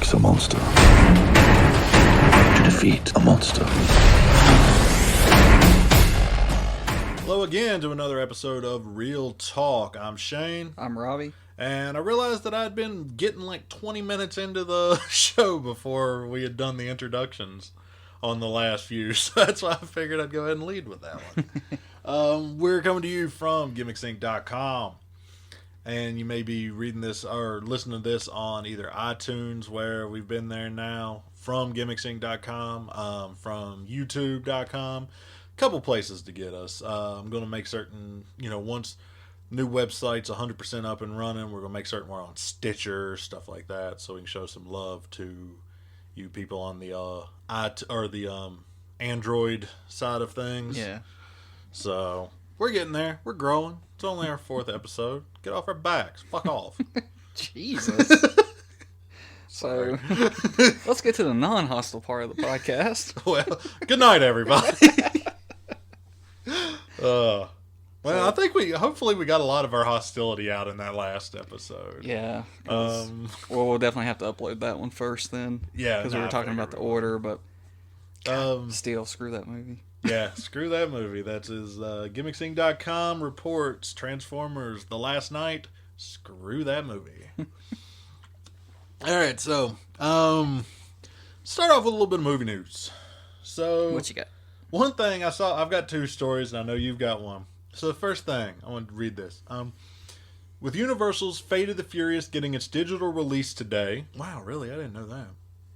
takes a monster to defeat a monster. Hello again to another episode of Real Talk. I'm Shane. I'm Robbie. And I realized that I'd been getting like 20 minutes into the show before we had done the introductions on the last few. So that's why I figured I'd go ahead and lead with that one. We're coming to you from gimmickinc.com. And you may be reading this or listening to this on either iTunes, where we've been there now, from gimmickinc.com, from youtube.com. Couple places to get us. I'm going to make certain, once new website's 100% up and running, we're going to make certain we're on Stitcher, stuff like that, so we can show some love to you people on the Android side of things. Yeah. So we're getting there. We're growing. It's only our 4th episode. Get off our backs. Fuck off. Jesus. So, let's get to the non-hostile part of the podcast. Well, good night, everybody. I think hopefully we got a lot of our hostility out in that last episode. Yeah. We'll definitely have to upload that one first then. Yeah. Because we were talking about the order, but still, screw that movie. Yeah, screw that movie. That's his gimmicking.com reports Transformers The Last Night. Screw that movie. Alright, so start off with a little bit of movie news. So what you got? One thing I saw, I've got 2 stories and I know you've got one. So the first thing, I want to read this. With Universal's Fate of the Furious getting its digital release today. Wow, really? I didn't know that.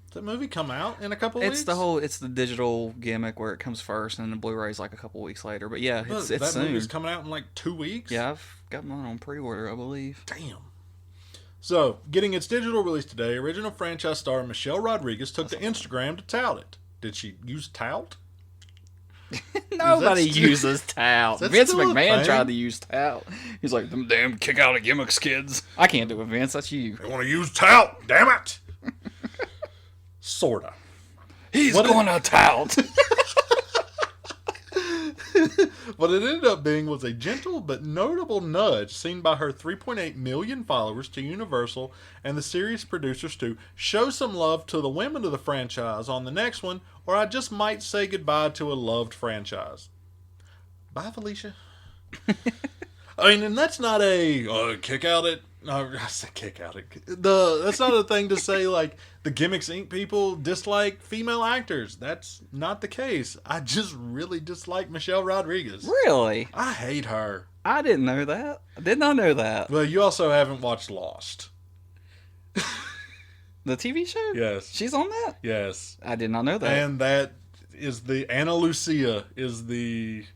Does that movie come out in a couple weeks? It's the digital gimmick where it comes first and the Blu-ray's like a couple weeks later. But yeah, it's that soon. movie's coming out in like 2 weeks? Yeah, I've got mine on pre-order, I believe. Damn. So, getting its digital release today, original franchise star Michelle Rodriguez took to Instagram to tout it. Did she use tout? Nobody uses tout. Vince McMahon tried to use tout. He's like, them damn kick out of gimmicks kids. I can't do it, Vince. That's you. They want to use tout. Damn it. Sorta. He's going to tout. What it ended up being was a gentle but notable nudge seen by her 3.8 million followers to Universal and the series producers to show some love to the women of the franchise on the next one, or I just might say goodbye to a loved franchise. Bye, Felicia. I mean, and that's not a kick out it. No, I said kick out it. That's not a thing to say like the Gimmicks Inc. people dislike female actors. That's not the case. I just really dislike Michelle Rodriguez. Really? I hate her. I didn't know that. I did not know that. Well, you also haven't watched Lost. The TV show? Yes. She's on that? Yes. I did not know that. And that is Anna Lucia is the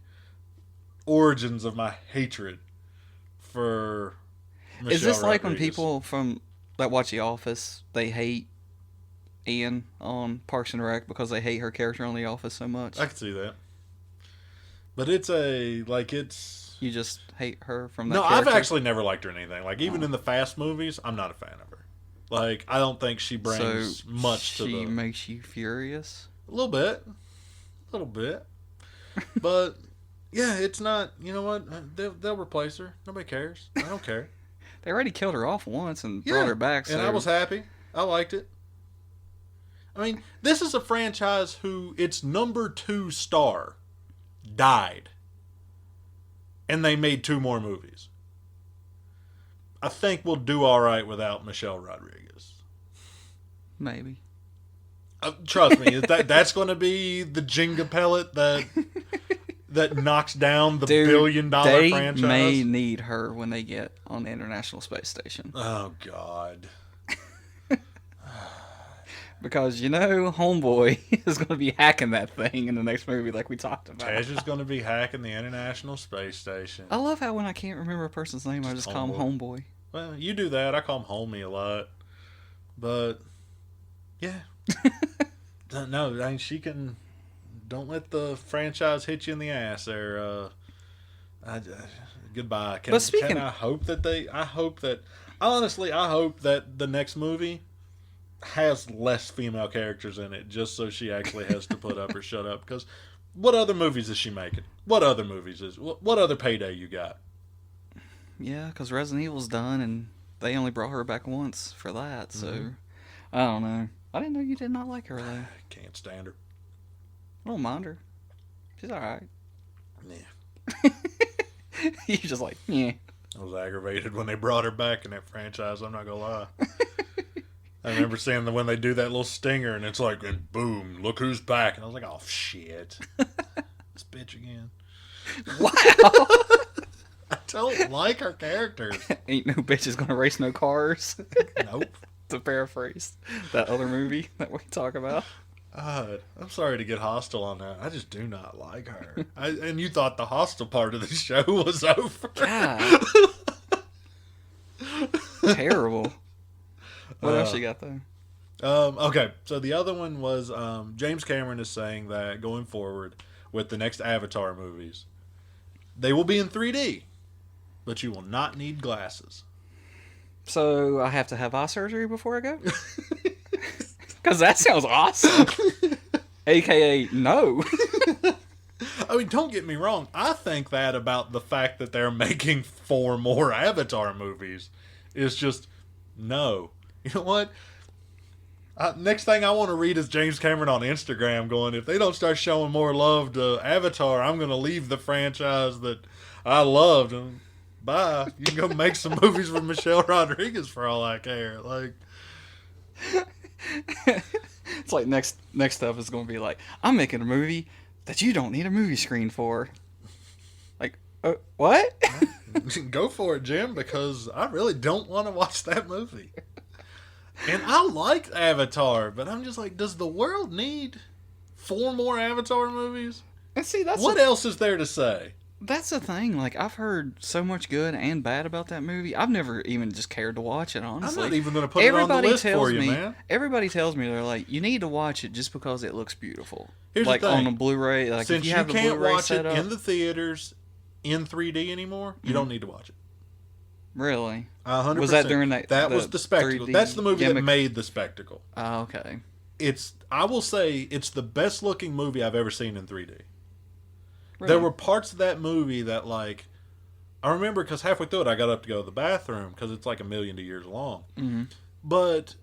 origins of my hatred for Michelle Is this like Rodriguez. when people that watch The Office, they hate Ian on Parks and Rec because they hate her character on The Office so much? I can see that. But You just hate her from that character? No, I've actually never liked her in anything. Like, even in the Fast movies, I'm not a fan of her. Like, I don't think she brings much to the... she makes you furious? A little bit. But, yeah, it's not... You know what? They'll replace her. Nobody cares. I don't care. They already killed her off once and brought her back. And I was happy. I liked it. I mean, this is a franchise who its number 2 star died. And they made 2 more movies. I think we'll do all right without Michelle Rodriguez. Maybe. Trust me, that's going to be the Jenga pellet that knocks down the $1 billion franchise. They may need her when they get on the International Space Station. Oh, God. Because, Homeboy is going to be hacking that thing in the next movie like we talked about. Tej is going to be hacking the International Space Station. I love how when I can't remember a person's name, I just call him Homeboy. Well, you do that. I call him Homie a lot. But, yeah. No, I mean, she can... Don't let the franchise hit you in the ass there. Goodbye. I hope that... Honestly, I hope that the next movie has less female characters in it just so she actually has to put up or shut up. Because what other movies is she making? What other payday you got? Yeah, because Resident Evil's done, and they only brought her back once for that. So I don't know. I didn't know you did not like her, though. Can't stand her. I don't mind her. She's alright. Yeah. You're just like, yeah. I was aggravated when they brought her back in that franchise, I'm not gonna lie. I remember seeing when they do that little stinger and it's like, and boom, look who's back. And I was like, oh, shit. This bitch again. Wow. I don't like her characters. Ain't no bitches gonna race no cars. Nope. To paraphrase that other movie that we talk about. I'm sorry to get hostile on that. I just do not like her. And you thought the hostile part of the show was over. God. Terrible. What else you got though? Okay, so the other one was James Cameron is saying that going forward with the next Avatar movies, they will be in 3D, but you will not need glasses. So I have to have eye surgery before I go? Because that sounds awesome. AKA, no. I mean, don't get me wrong. I think that about the fact that they're making 4 more Avatar movies is just, no. You know what? Next thing I want to read is James Cameron on Instagram going, if they don't start showing more love to Avatar, I'm going to leave the franchise that I loved. And bye. You can go make some movies with Michelle Rodriguez for all I care. Like, it's like next up is going to be like, I'm making a movie that you don't need a movie screen for. Like, what? Go for it, Jim, because I really don't want to watch that movie. And I like Avatar, but I'm just like, does the world need 4 more Avatar movies? And see, what else is there to say? That's the thing. Like, I've heard so much good and bad about that movie. I've never even just cared to watch it, honestly. I'm not even going to put it on the list for you, man. Everybody tells me, they're like, you need to watch it just because it looks beautiful. Here's like, the thing. on a Blu-ray. Like, since if you have can't Blu-ray watch it up, in the theaters in 3D anymore, you don't need to watch it. Really? 100%. Was that during that? That was the spectacle. 3D That's the movie gimmick? that made the spectacle. Oh, okay. I will say, it's the best looking movie I've ever seen in 3D. Really? There were parts of that movie that, like, I remember because halfway through it, I got up to go to the bathroom because it's like 1,000,000 years long. Mm-hmm. But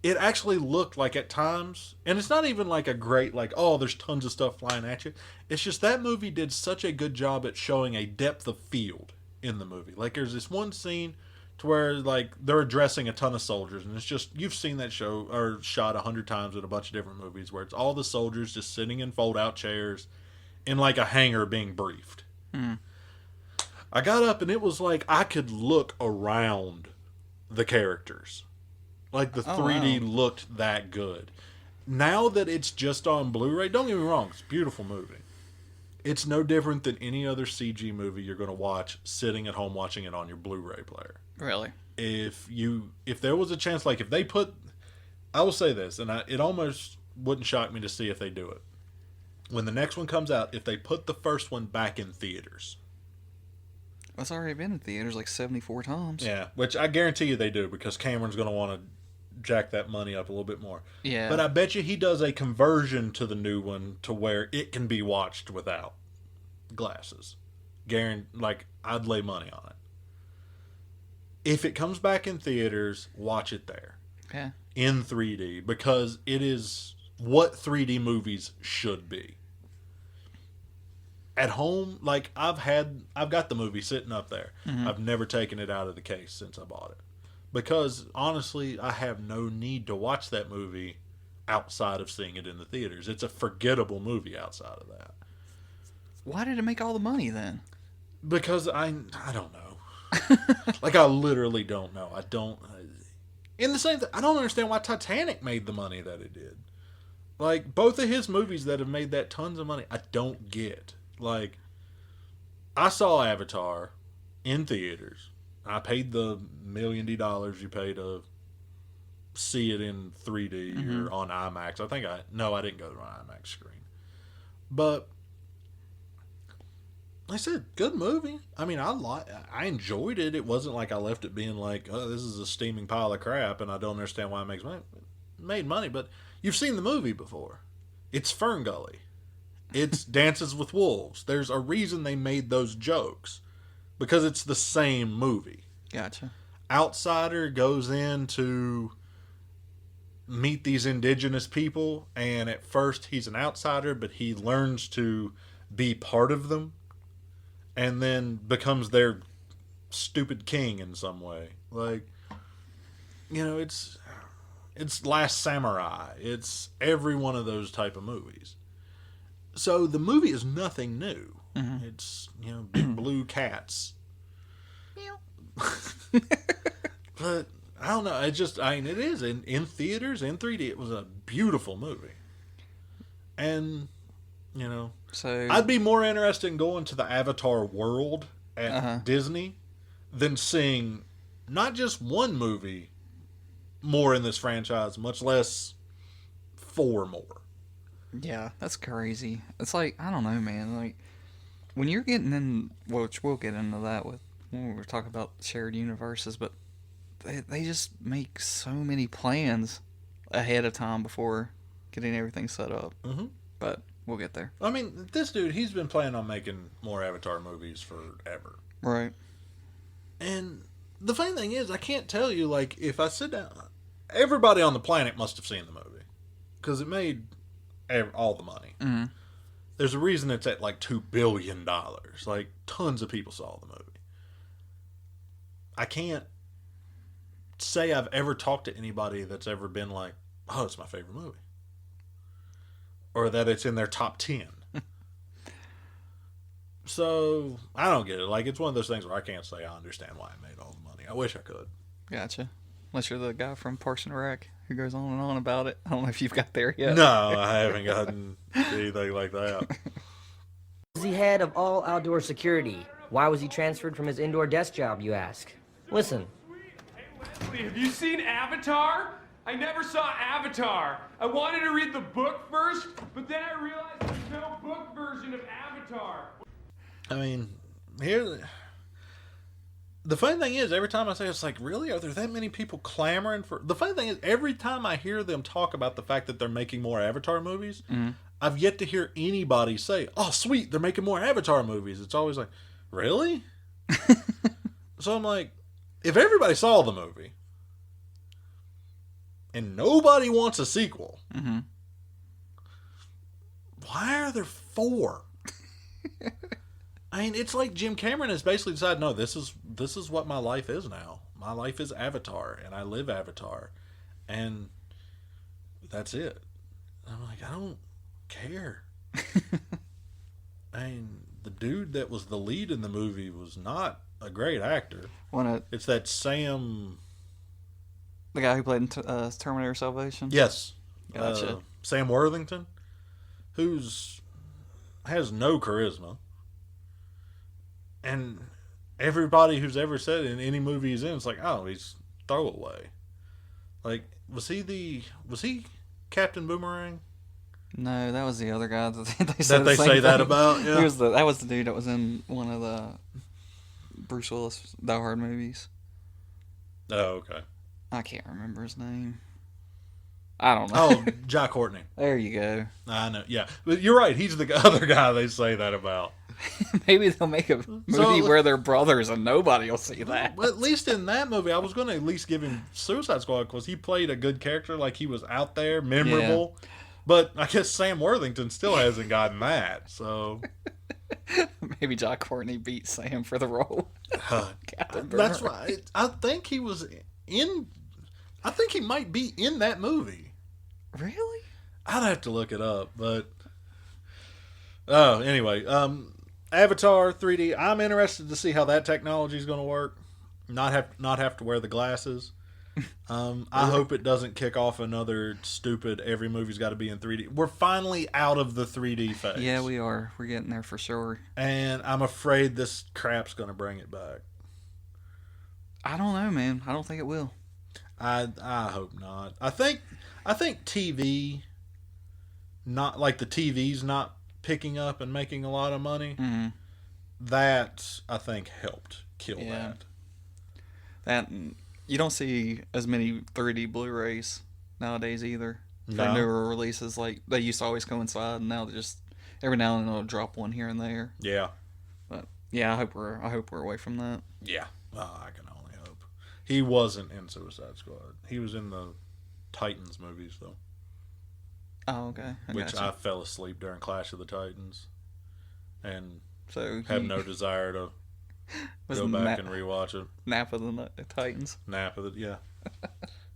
it actually looked like at times, and it's not even like a great, like, oh, there's tons of stuff flying at you. It's just that movie did such a good job at showing a depth of field in the movie. Like, there's this one scene to where, like, they're addressing a ton of soldiers, and it's just, you've seen that show or shot 100 times in a bunch of different movies where it's all the soldiers just sitting in fold-out chairs in like a hangar being briefed. Mm. I got up and it was like I could look around the characters. Like the 3D looked that good. Now that it's just on Blu-ray, don't get me wrong, it's a beautiful movie. It's no different than any other CG movie you're going to watch sitting at home watching it on your Blu-ray player. Really? If there was a chance, like if they put, I will say this, and it almost wouldn't shock me to see if they do it. When the next one comes out, if they put the first one back in theaters. It's already been in theaters like 74 times. Yeah, which I guarantee you they do because Cameron's going to want to jack that money up a little bit more. Yeah. But I bet you he does a conversion to the new one to where it can be watched without glasses. Like, I'd lay money on it. If it comes back in theaters, watch it there. Yeah. In 3D, because it is what 3D movies should be. At home, like, I've got the movie sitting up there. Mm-hmm. I've never taken it out of the case since I bought it. Because, honestly, I have no need to watch that movie outside of seeing it in the theaters. It's a forgettable movie outside of that. Why did it make all the money then? Because I don't know. Like, I literally don't know. In the same thing, I don't understand why Titanic made the money that it did. Like, both of his movies that have made that tons of money, I don't get. Like, I saw Avatar in theaters. I paid the $1 million you pay to see it in 3D or on IMAX. I didn't go to an IMAX screen. But, like I said, good movie. I mean, I enjoyed it. It wasn't like I left it being like, oh, this is a steaming pile of crap and I don't understand why it makes money. It made money, but you've seen the movie before. It's Fern Gully. It's Dances with Wolves. There's a reason they made those jokes. Because it's the same movie. Gotcha. Outsider goes into meet these indigenous people, and at first he's an outsider, but he learns to be part of them, and then becomes their stupid king in some way. Like, it's Last Samurai. It's every one of those type of movies. So the movie is nothing new. Mm-hmm. It's, big blue cats. But I don't know. It is in theaters, in 3D. It was a beautiful movie. And, so I'd be more interested in going to the Avatar world at Disney than seeing not just one movie more in this franchise, much less 4 more. Yeah, that's crazy. It's like, I don't know, man. Like, when you're getting in, which we'll get into that when we're talking about shared universes, but they just make so many plans ahead of time before getting everything set up. Mm-hmm. But we'll get there. I mean, this dude, he's been planning on making more Avatar movies forever. Right. And the funny thing is, I can't tell you, like, if I sit down, everybody on the planet must have seen the movie. Because it made all the money. Mm-hmm. There's a reason it's at, like, $2 billion. Like, tons of people saw the movie. I can't say I've ever talked to anybody that's ever been like, oh, it's my favorite movie. Or that it's in their top 10. So, I don't get it. Like, it's one of those things where I can't say I understand why I made all the money. I wish I could. Gotcha. Unless you're the guy from Parks and Rec who goes on and on about it. I don't know if you've got there yet. No, I haven't gotten anything like that. He's the head of all outdoor security. Why was he transferred from his indoor desk job, you ask? Listen. Hey, Leslie, have you seen Avatar? I never saw Avatar. I wanted to read the book first, but then I realized there's no book version of Avatar. I mean, the funny thing is, every time I say it's like, really? Are there that many people clamoring for... The funny thing is, every time I hear them talk about the fact that they're making more Avatar movies, I've yet to hear anybody say, oh, sweet, they're making more Avatar movies. It's always like, really? So I'm like, if everybody saw the movie, and nobody wants a sequel, why are there 4? I mean, it's like Jim Cameron has basically decided, no, this is what my life is now. My life is Avatar, and I live Avatar, and that's it. And I'm like, I don't care. I mean, the dude that was the lead in the movie was not a great actor. It's that Sam... The guy who played in Terminator Salvation? Yes. Gotcha. Sam Worthington, has no charisma. And everybody who's ever said it in any movie he's in, it's like, oh, he's throwaway. Like, was he Captain Boomerang? No, that was the other guy that they say that about. Yeah, that was the dude that was in one of the Bruce Willis Die Hard movies. Oh, okay. I can't remember his name. I don't know. Oh, Jack Courtney. There you go. I know. Yeah, but you're right. He's the other guy they say that about. Maybe they'll make a movie where they're brothers and nobody will see that. Well, at least in that movie, I was going to at least give him Suicide Squad because he played a good character. Like, he was out there, memorable. Yeah. But I guess Sam Worthington still hasn't gotten that. So maybe Jack Courtney beat Sam for the role. That's right. I think he was in... I think he might be in that movie. Really? I'd have to look it up, but... Oh, anyway. Avatar 3D. I'm interested to see how that technology is going to work. Not have to wear the glasses. I hope it doesn't kick off another stupid every movie's got to be in 3D. We're finally out of the 3D phase. Yeah, we are. We're getting there for sure. And I'm afraid this crap's going to bring it back. I don't know, man. I don't think it will. I hope not. I think TV, not like the TV's not picking up and making a lot of money. Mm-hmm. That I think helped kill that. That you don't see as many 3D Blu-rays nowadays either. No. For newer releases, like they used to always coincide, and now they just every now and then they'll drop one here and there. Yeah. But yeah, I hope we're away from that. Yeah. I can only hope. He wasn't in Suicide Squad. He was in the Titans movies, though. Oh, okay. Which I fell asleep during Clash of the Titans. And so have no desire to go back and rewatch it. Nap of the Titans. Nap of it, yeah.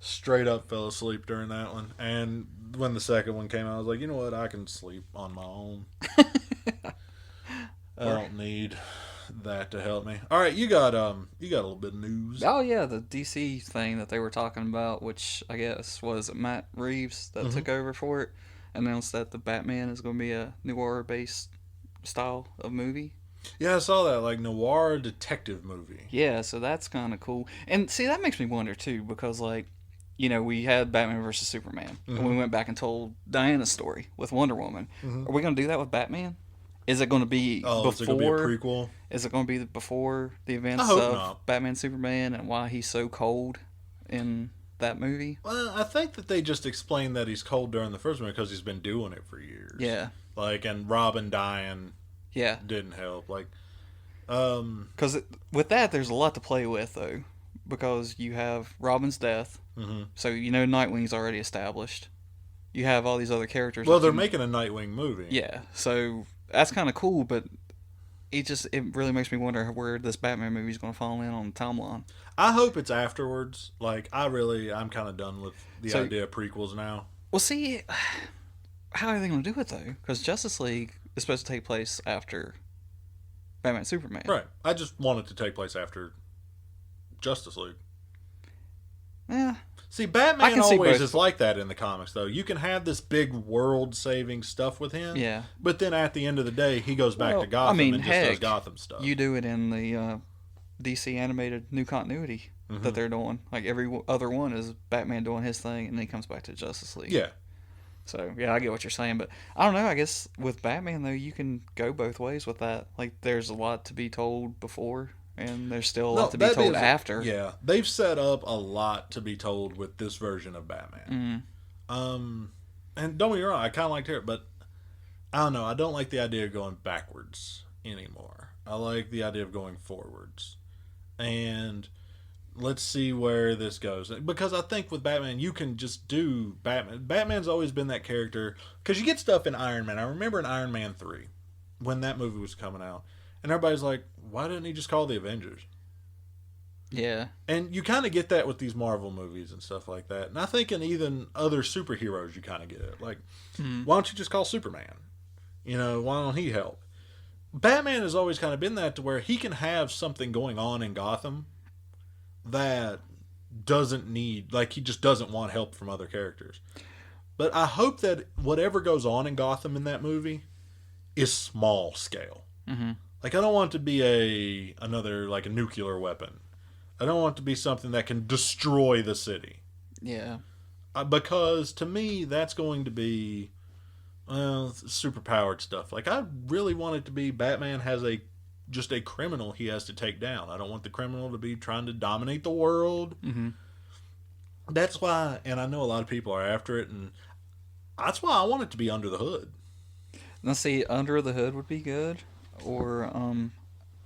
Straight up fell asleep during that one. And when the second one came out, I was like, you know what? I can sleep on my own. I don't need that to help me. All right, you got a little bit of news. Oh yeah, the DC thing that they were talking about, which I guess was Matt Reeves that took over for it, announced that the Batman is going to be a noir-based style of movie. Yeah, I saw that, like, noir detective movie. Yeah, so that's kind of cool. And see, that makes me wonder too, because like, you know, we had Batman versus Superman, and we went back and told Diana's story with Wonder Woman. Are we going to do that with Batman? Is it going to be before? Is it going to be a prequel? Is it going to be before the events I hope of not. Batman Superman and why he's so cold in that movie? Well, I think that they just explained that he's cold during the first one because he's been doing it for years. Yeah. Like, and Robin dying didn't help. Like, because with that, there's a lot to play with though, because you have Robin's death, so you know Nightwing's already established. You have all these other characters. Well, they're making a Nightwing movie. Yeah, so that's kind of cool, but it really makes me wonder where this Batman movie is going to fall in on the timeline. I hope it's afterwards. Like, I'm kind of done with the idea of prequels now. Well, see, how are they going to do it though? Because Justice League is supposed to take place after Batman Superman. Right. I just want it to take place after Justice League. Yeah. See, Batman see always both. is like that in the comics, though. You can have this big world-saving stuff with him, Yeah. but then at the end of the day, he goes back to Gotham and just does Gotham stuff. You do it in the DC animated new continuity that they're doing. Like every other one is Batman doing his thing, and then he comes back to Justice League. Yeah. So, yeah, I get what you're saying, but I don't know. I guess with Batman, though, you can go both ways with that. Like, there's a lot to be told before, and there's still a lot to be told after. Yeah, they've set up a lot to be told with this version of Batman. And don't get me wrong, I kind of like to hear it, but I don't know. I don't like the idea of going backwards anymore. I like the idea of going forwards. And let's see where this goes. Because I think with Batman, you can just do Batman. Batman's always been that character. Because you get stuff in Iron Man. I remember in Iron Man 3, when that movie was coming out, and everybody's like, why didn't he just call the Avengers? Yeah. And you kind of get that with these Marvel movies and stuff like that. And I think in even other superheroes, you kind of get it. Like, why don't you just call Superman? You know, why don't he help? Batman has always kind of been that, to where he can have something going on in Gotham that doesn't need, like, he just doesn't want help from other characters. But I hope that whatever goes on in Gotham in that movie is small scale. Like, I don't want it to be another like a nuclear weapon. I don't want it to be something that can destroy the city. Yeah. Because to me, that's going to be super powered stuff. Like, I really want it to be Batman has just a criminal he has to take down. I don't want the criminal to be trying to dominate the world. That's why, and I know a lot of people are after it, and that's why I want it to be Under the Hood. Now, see, Under the Hood would be good, or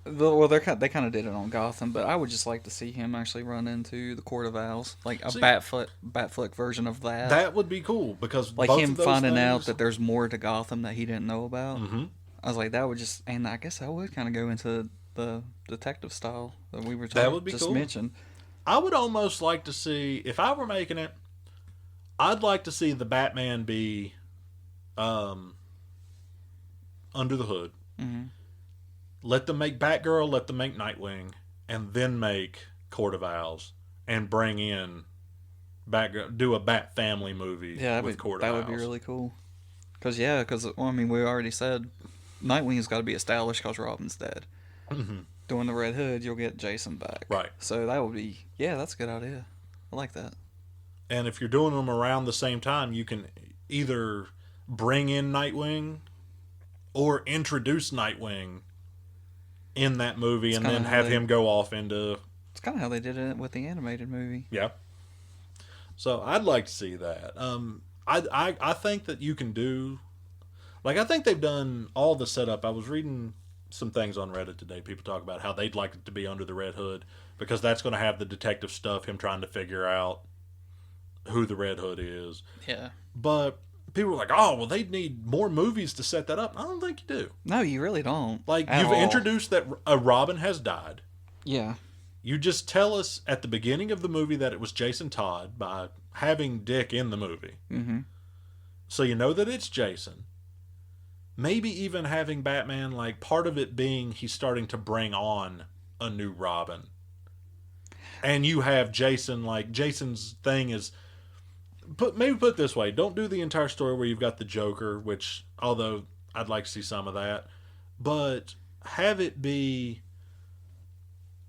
well, they kind of did it on Gotham, but I would just like to see him actually run into the Court of Owls, like a Batfleck version of that. That would be cool, because like both him of those finding out things, that there's more to Gotham that he didn't know about. I was like, that would just, and I guess that would kind of go into the detective style that we were just cool. mentioned. I would almost like to see, if I were making it, I'd like to see the Batman be Under the Hood. Let them make Batgirl, let them make Nightwing, and then make Court of Owls, and bring in Batgirl, do a Bat Family movie with Court of Owls. That would be really cool. Because well, I mean, we already said Nightwing's got to be established because Robin's dead. Doing the Red Hood, you'll get Jason back. Right. So that would be, that's a good idea. I like that. And if you're doing them around the same time, you can either bring in Nightwing or introduce Nightwing in that movie, and then have him go off into... It's kind of how they did it with the animated movie. Yeah. So I'd like to see that. I think that you can do... Like, I think they've done all the setup. I was reading some things on Reddit today. People talk about how they'd like it to be Under the Red Hood, because that's going to have the detective stuff, him trying to figure out who the Red Hood is. Yeah. But people are like, oh, well, they'd need more movies to set that up. I don't think you do. No, you really don't. Like, At you've all. introduced that a Robin has died. Yeah. You just tell us at the beginning of the movie that it was Jason Todd by having Dick in the movie. Mm-hmm. So you know that it's Jason. Maybe even having Batman, like, part of it being he's starting to bring on a new Robin. And you have Jason, like, Jason's thing is... maybe put it this way. Don't do the entire story where you've got the Joker, which, although I'd like to see some of that. But have it be...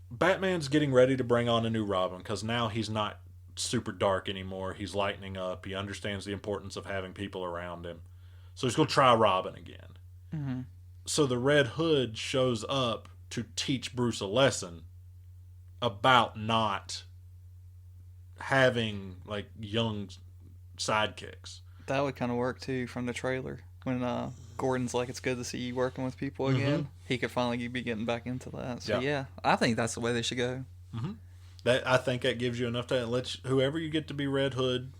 Batman's getting ready to bring on a new Robin, because now he's not super dark anymore. He's lightening up. He understands the importance of having people around him. So he's going to try Robin again. Mm-hmm. So the Red Hood shows up to teach Bruce a lesson about not having, like, young sidekicks. That would kind of work, too, from the trailer. When Gordon's like, it's good to see you working with people again. Mm-hmm. He could finally be getting back into that. So, Yeah. yeah, I think that's the way they should go. Mm-hmm. I think that gives you enough time. Let whoever you get to be Red Hood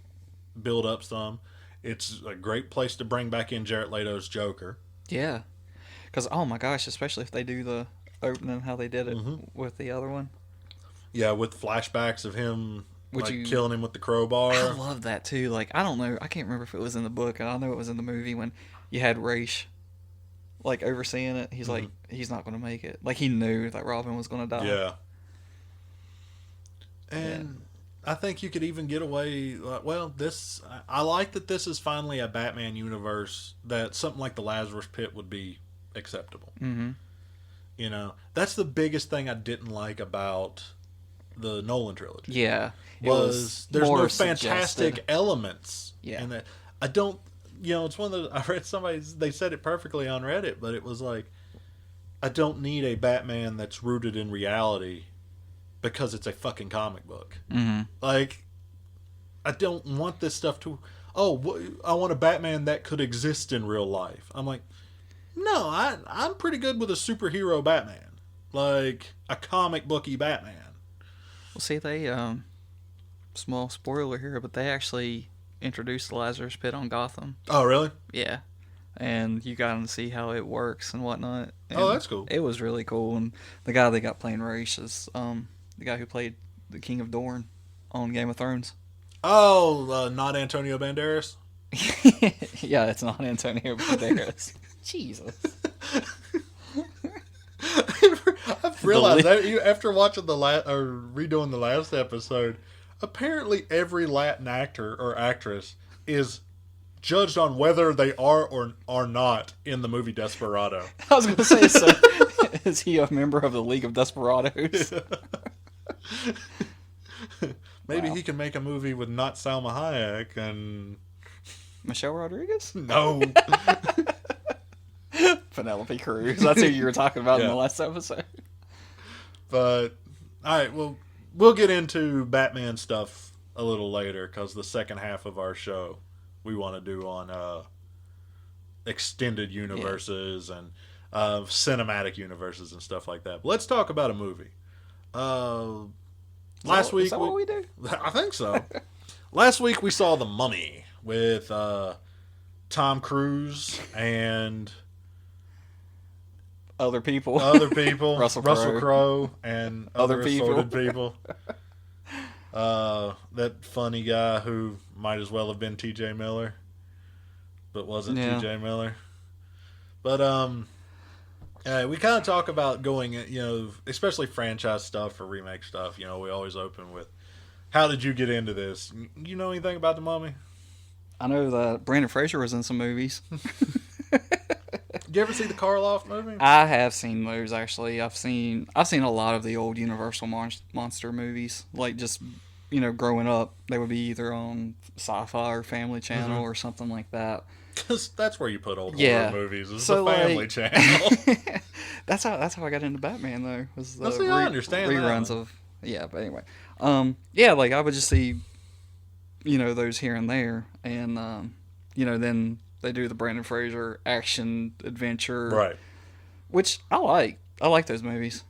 build up some. It's a great place to bring back in Jared Leto's Joker. Yeah. Because, oh my gosh, especially if they do the opening how they did it with the other one. Yeah, with flashbacks of him Would you- killing him with the crowbar. I love that too. Like, I don't know. I can't remember if it was in the book, and I know it was in the movie when you had Ra's, like, overseeing it. He's like, he's not going to make it. Like, he knew that Robin was going to die. Yeah. And I think you could even get away. I like that this is finally a Batman universe that something like the Lazarus Pit would be acceptable. Mm-hmm. You know, that's the biggest thing I didn't like about the Nolan trilogy. Yeah. It was there's more no fantastic suggested. elements. Yeah. And that I don't. You know, it's one of the. I read they said it perfectly on Reddit, but it was like, I don't need a Batman that's rooted in reality because it's a fucking comic book. Mm-hmm. Like, I don't want this stuff to. I want a Batman that could exist in real life. I'm like, no, I'm pretty good with a superhero Batman, like a comic booky Batman. Well, see, they, small spoiler here, but they actually introduced the Lazarus Pit on Gotham. Oh, really? Yeah. And you got to see how it works and whatnot. And Oh, that's cool. It was really cool. And the guy they got playing Ra's is the guy who played the King of Dorne on Game of Thrones. Oh, not Antonio Banderas? Yeah, it's not Antonio Banderas. Jesus. I've realized that after watching redoing the last episode, apparently every Latin actor or actress is judged on whether they are or are not in the movie Desperado. I was going to say, so is he a member of the League of Desperados? Maybe Wow. he can make a movie with not Salma Hayek and Michelle Rodriguez? no. Penelope Cruz. That's who you were talking about in Yeah. the last episode. But all right, well, we'll get into Batman stuff a little later because the second half of our show we want to do on extended universes and cinematic universes and stuff like that. But let's talk about a movie. Last week, Is that what we do? I think so. Last week we saw The Mummy with Tom Cruise and Other people. Russell Crowe, and Other other people. assorted people. That funny guy who might as well have been T.J. Miller, but wasn't Yeah. T.J. Miller. But we kind of talk about going, especially franchise stuff or remake stuff. We always open with, how did you get into this? You know anything about The Mummy? I know that Brandon Fraser was in some movies. Did you ever see the Karloff movie? I have seen those, actually. I've seen a lot of the old Universal monster movies. Like, just, growing up, they would be either on Sci-Fi or Family Channel or something like that. Because that's where you put old Yeah. horror movies. Is So, the Family like- Channel. That's how I got into Batman, though. Was the See, I understand that reruns one. of... Yeah, but anyway. Like, I would just see, those here and there. And, then they do the Brandon Fraser action adventure. Right. Which I like. I like those movies.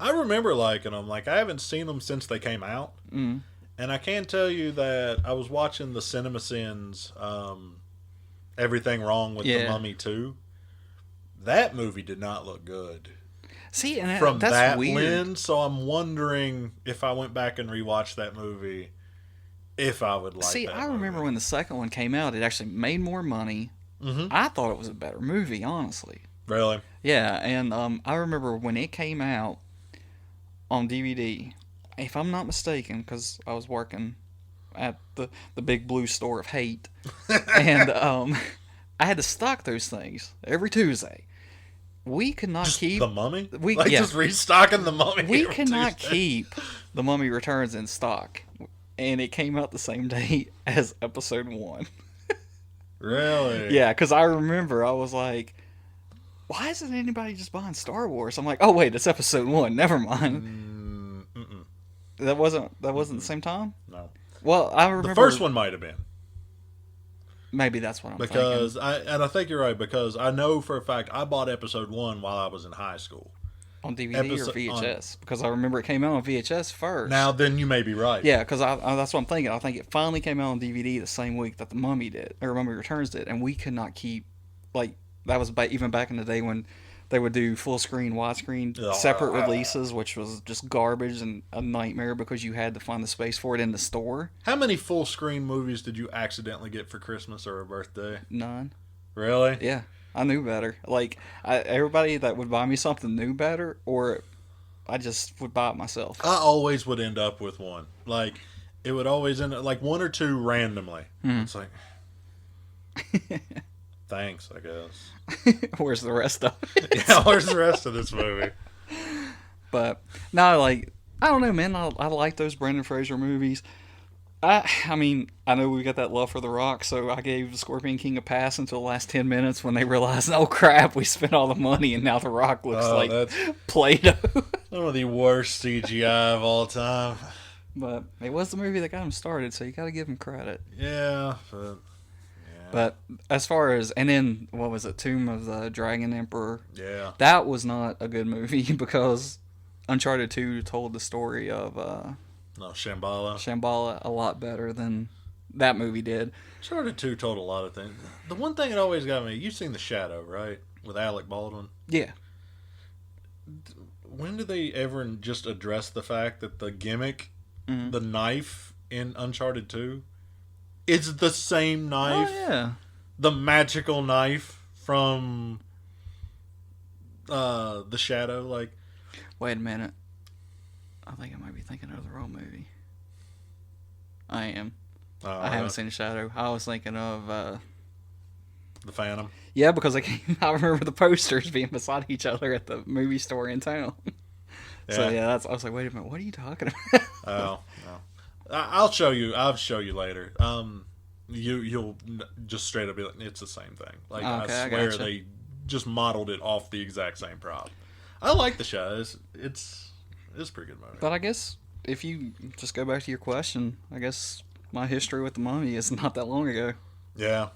I remember liking them. Like, I haven't seen them since they came out. Mm. And I can tell you that I was watching the CinemaSins, Everything Wrong with the Mummy 2. That movie did not look good. See, and From that's that weird. lens, so I'm wondering if I went back and rewatched that movie, if I would like See, that I remember movie. when the second one came out, it actually made more money. Mm-hmm. I thought it was a better movie, honestly. Really? Yeah, and I remember when it came out on DVD, if I'm not mistaken, because I was working at the big blue store of hate, and I had to stock those things every Tuesday. We could not keep The Mummy? We Just restocking the Mummy. we every cannot Tuesday. keep The Mummy Returns in stock, and it came out the same day as Episode 1. Really? Yeah, because I remember I was like, why isn't anybody just buying Star Wars? I'm like, oh wait, it's Episode 1. Never mind. That wasn't the same time? No. Well, I remember The first one might have been. Maybe that's what I'm Because thinking. I think you're right, because I know for a fact I bought Episode 1 while I was in high school. On DVD or VHS, because I remember it came out on VHS first. Now then you may be right. Yeah, because that's what I'm thinking. I think it finally came out on DVD the same week that The Mummy did, or Mummy Returns did, and we could not keep, like, that was even back in the day when they would do full screen, widescreen, separate releases, which was just garbage and a nightmare because you had to find the space for it in the store. How many full screen movies did you accidentally get for Christmas or a birthday? None. Really? Yeah, I knew better. Like, everybody that would buy me something knew better, or I just would buy it myself. I always would end up with one. Like, it would always end up, like, one or two randomly. It's like, thanks, I guess. Where's the rest of it? Yeah, where's the rest of this movie? But no, like, I don't know, man. I like those Brendan Fraser movies. I mean, I know we got that love for The Rock, so I gave Scorpion King a pass until the last 10 minutes when they realized, oh crap, we spent all the money and now The Rock looks like that's Play-Doh. one of the worst CGI of all time. But it was the movie that got him started, so you got to give him credit. Yeah, But as far as, and then, what was it, Tomb of the Dragon Emperor? yeah. That was not a good movie because Uncharted 2 told the story of No, Shambhala. Shambhala a lot better than that movie did. Uncharted 2 told a lot of things. The one thing that always got me, you've seen The Shadow, right? With Alec Baldwin. Yeah. When did they ever just address the fact that the gimmick, the knife in Uncharted 2, it's the same knife? Oh, yeah. The magical knife from The Shadow, like... Wait a minute. I think I might be thinking of the wrong movie. I am. I haven't seen The Shadow. I was thinking of... The Phantom. Yeah, because I remember the posters being beside each other at the movie store in town. So yeah, I was like, wait a minute, what are you talking about? Oh, no. I'll show you. I'll show you later. You'll just straight up be like, it's the same thing. Like, Okay, I I swear gotcha. they just modeled it off the exact same prop. I like The Shadow. It's a pretty good movie. But I guess if you just go back to your question, I guess my history with the Mummy is not that long ago. Yeah.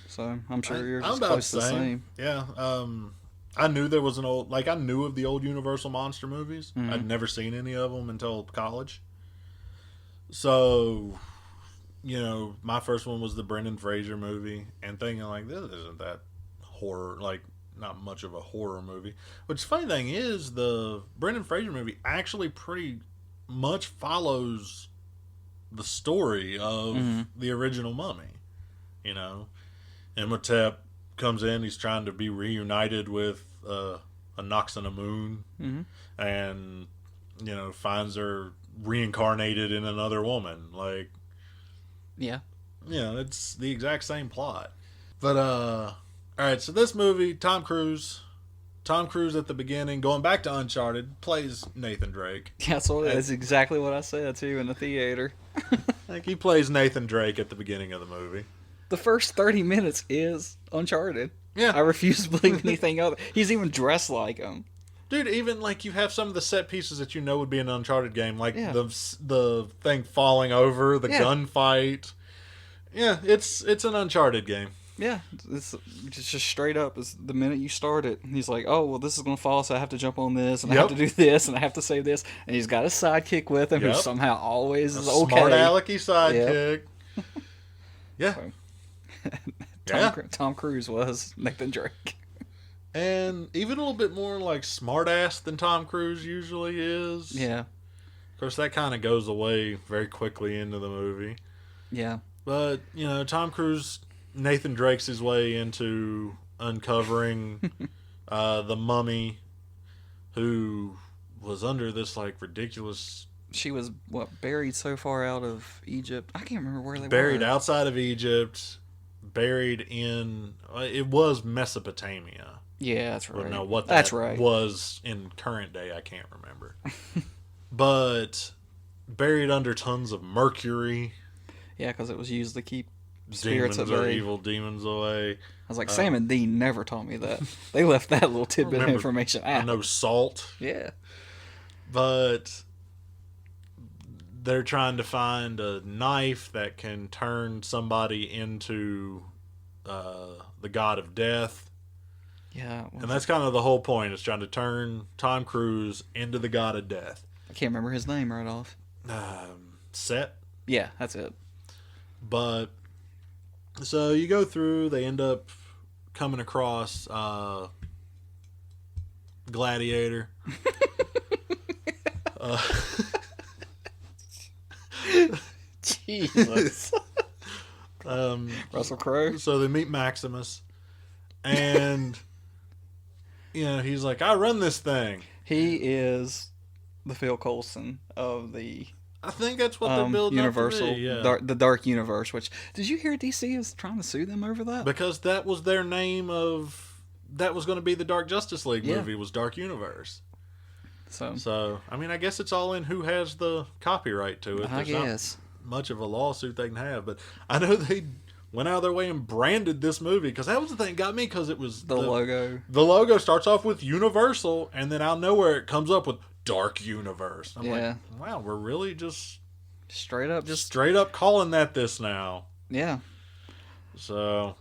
So I'm sure you're I'm just about close to the same. Yeah. I knew there was I knew of the old Universal monster movies. Mm-hmm. I'd never seen any of them until college. So, my first one was the Brendan Fraser movie, and thinking like, this isn't that horror, like not much of a horror movie. Which funny thing is, the Brendan Fraser movie actually pretty much follows the story of the original Mummy. Imhotep comes in, he's trying to be reunited with a Nox on a moon, and finds her reincarnated in another woman. Like, Yeah. it's the exact same plot. But all right, so this movie, Tom Cruise at the beginning, going back to Uncharted, plays Nathan Drake. Yeah, so that's exactly what I said too in the theater. Like, he plays Nathan Drake at the beginning of the movie. The first 30 minutes is Uncharted. Yeah. I refuse to believe anything other. He's even dressed like him. Dude, even like you have some of the set pieces that would be in an Uncharted game, like Yeah. the thing falling over, the Yeah. gunfight. Yeah, it's an Uncharted game. Yeah, it's just straight up. Is the minute you start it, he's like, "Oh, well, this is gonna fall, so I have to jump on this, and I have to do this, and I have to save this." And he's got a sidekick with him who Yep. somehow always is Smart okay. alecky sidekick. Yeah. So, Tom Cruise was Nathan Drake. And even a little bit more like smart-ass than Tom Cruise usually is. Yeah. Of course, that kind of goes away very quickly into the movie. Yeah. But, you know, Tom Cruise, Nathan Drake's his way into uncovering the mummy who was under this, like, ridiculous... She was, buried so far out of Egypt? I can't remember where they were. Buried outside of Egypt, buried in... It was Mesopotamia. Yeah, that's right. But no, what that's that right. was in current day, I can't remember. But buried under tons of mercury. Yeah, because it was used to keep spirits Demons at or bay. evil demons away. I was like, Sam and Dean never taught me that. They left that little tidbit of information out. I know salt. Yeah. But they're trying to find a knife that can turn somebody into the god of death. Yeah. And that's kind of the whole point, is trying to turn Tom Cruise into the god of death. I can't remember his name right off. Set. Yeah, that's it. But so you go through, they end up coming across Gladiator. Jesus. Russell Crowe. So they meet Maximus, and you know, he's like, "I run this thing." He is the Phil Coulson of the I think that's what they're building Universal, up to be, yeah. the Dark Universe. Which, did you hear DC is trying to sue them over that? Because that was their name of, that was going to be the Dark Justice League Yeah. movie, was Dark Universe. So I mean, I guess it's all in who has the copyright to it. I There's not guess. much of a lawsuit they can have, but I know they went out of their way and branded this movie, because that was the thing that got me, because it was The logo. The logo starts off with Universal, and then out of nowhere it comes up with Dark Universe. I'm Yeah. like, wow, we're really just Straight up, just straight up calling that this now. yeah. So,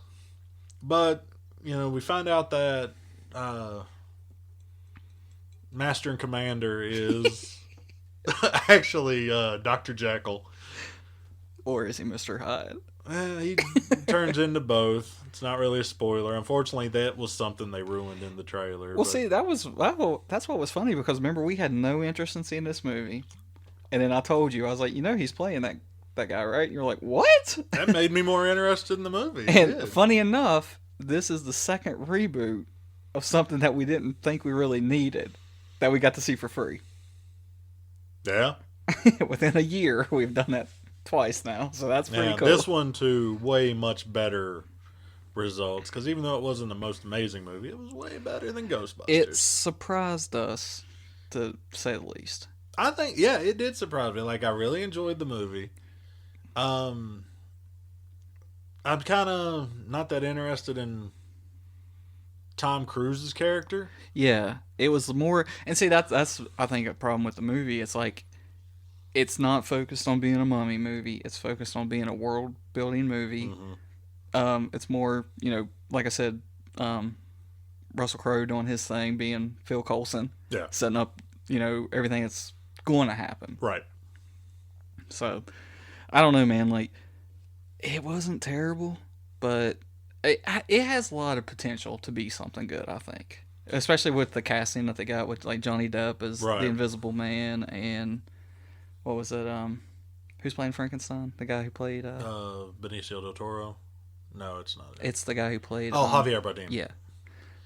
but you know, we find out that Master and Commander is actually Dr. Jekyll. Or is he Mr. Hyde? He turns into both. It's not really a spoiler. Unfortunately, that was something they ruined in the trailer. Well, but see, that's what was funny, because remember, we had no interest in seeing this movie, and then I told you, I was like, you know, he's playing that guy, right? And you're like, what? that made me more interested in the movie. It And did. funny enough, this is the second reboot of something that we didn't think we really needed, that we got to see for free. Yeah. Within a year, we've done that twice now, so that's pretty Now, cool. this one, too, way much better results, because even though it wasn't the most amazing movie, it was way better than Ghostbusters. It surprised us, to say the least. I think, yeah, it did surprise me. Like, I really enjoyed the movie. I'm kind of not that interested in Tom Cruise's character. Yeah, it was more, and see, that's I think a problem with the movie. It's like, it's not focused on being a mummy movie. It's focused on being a world building movie. Mm-hmm. It's more, you know, like I said, Russell Crowe doing his thing, being Phil Coulson, Yeah. setting up, you know, everything that's going to happen. Right. So, I don't know, man. Like, it wasn't terrible, but it has a lot of potential to be something good, I think. Especially with the casting that they got with, like, Johnny Depp as Right. the Invisible Man, and what was it? Who's playing Frankenstein? The guy who played. Benicio del Toro. No, it's not. It's the guy who played. Javier Bardem. Yeah,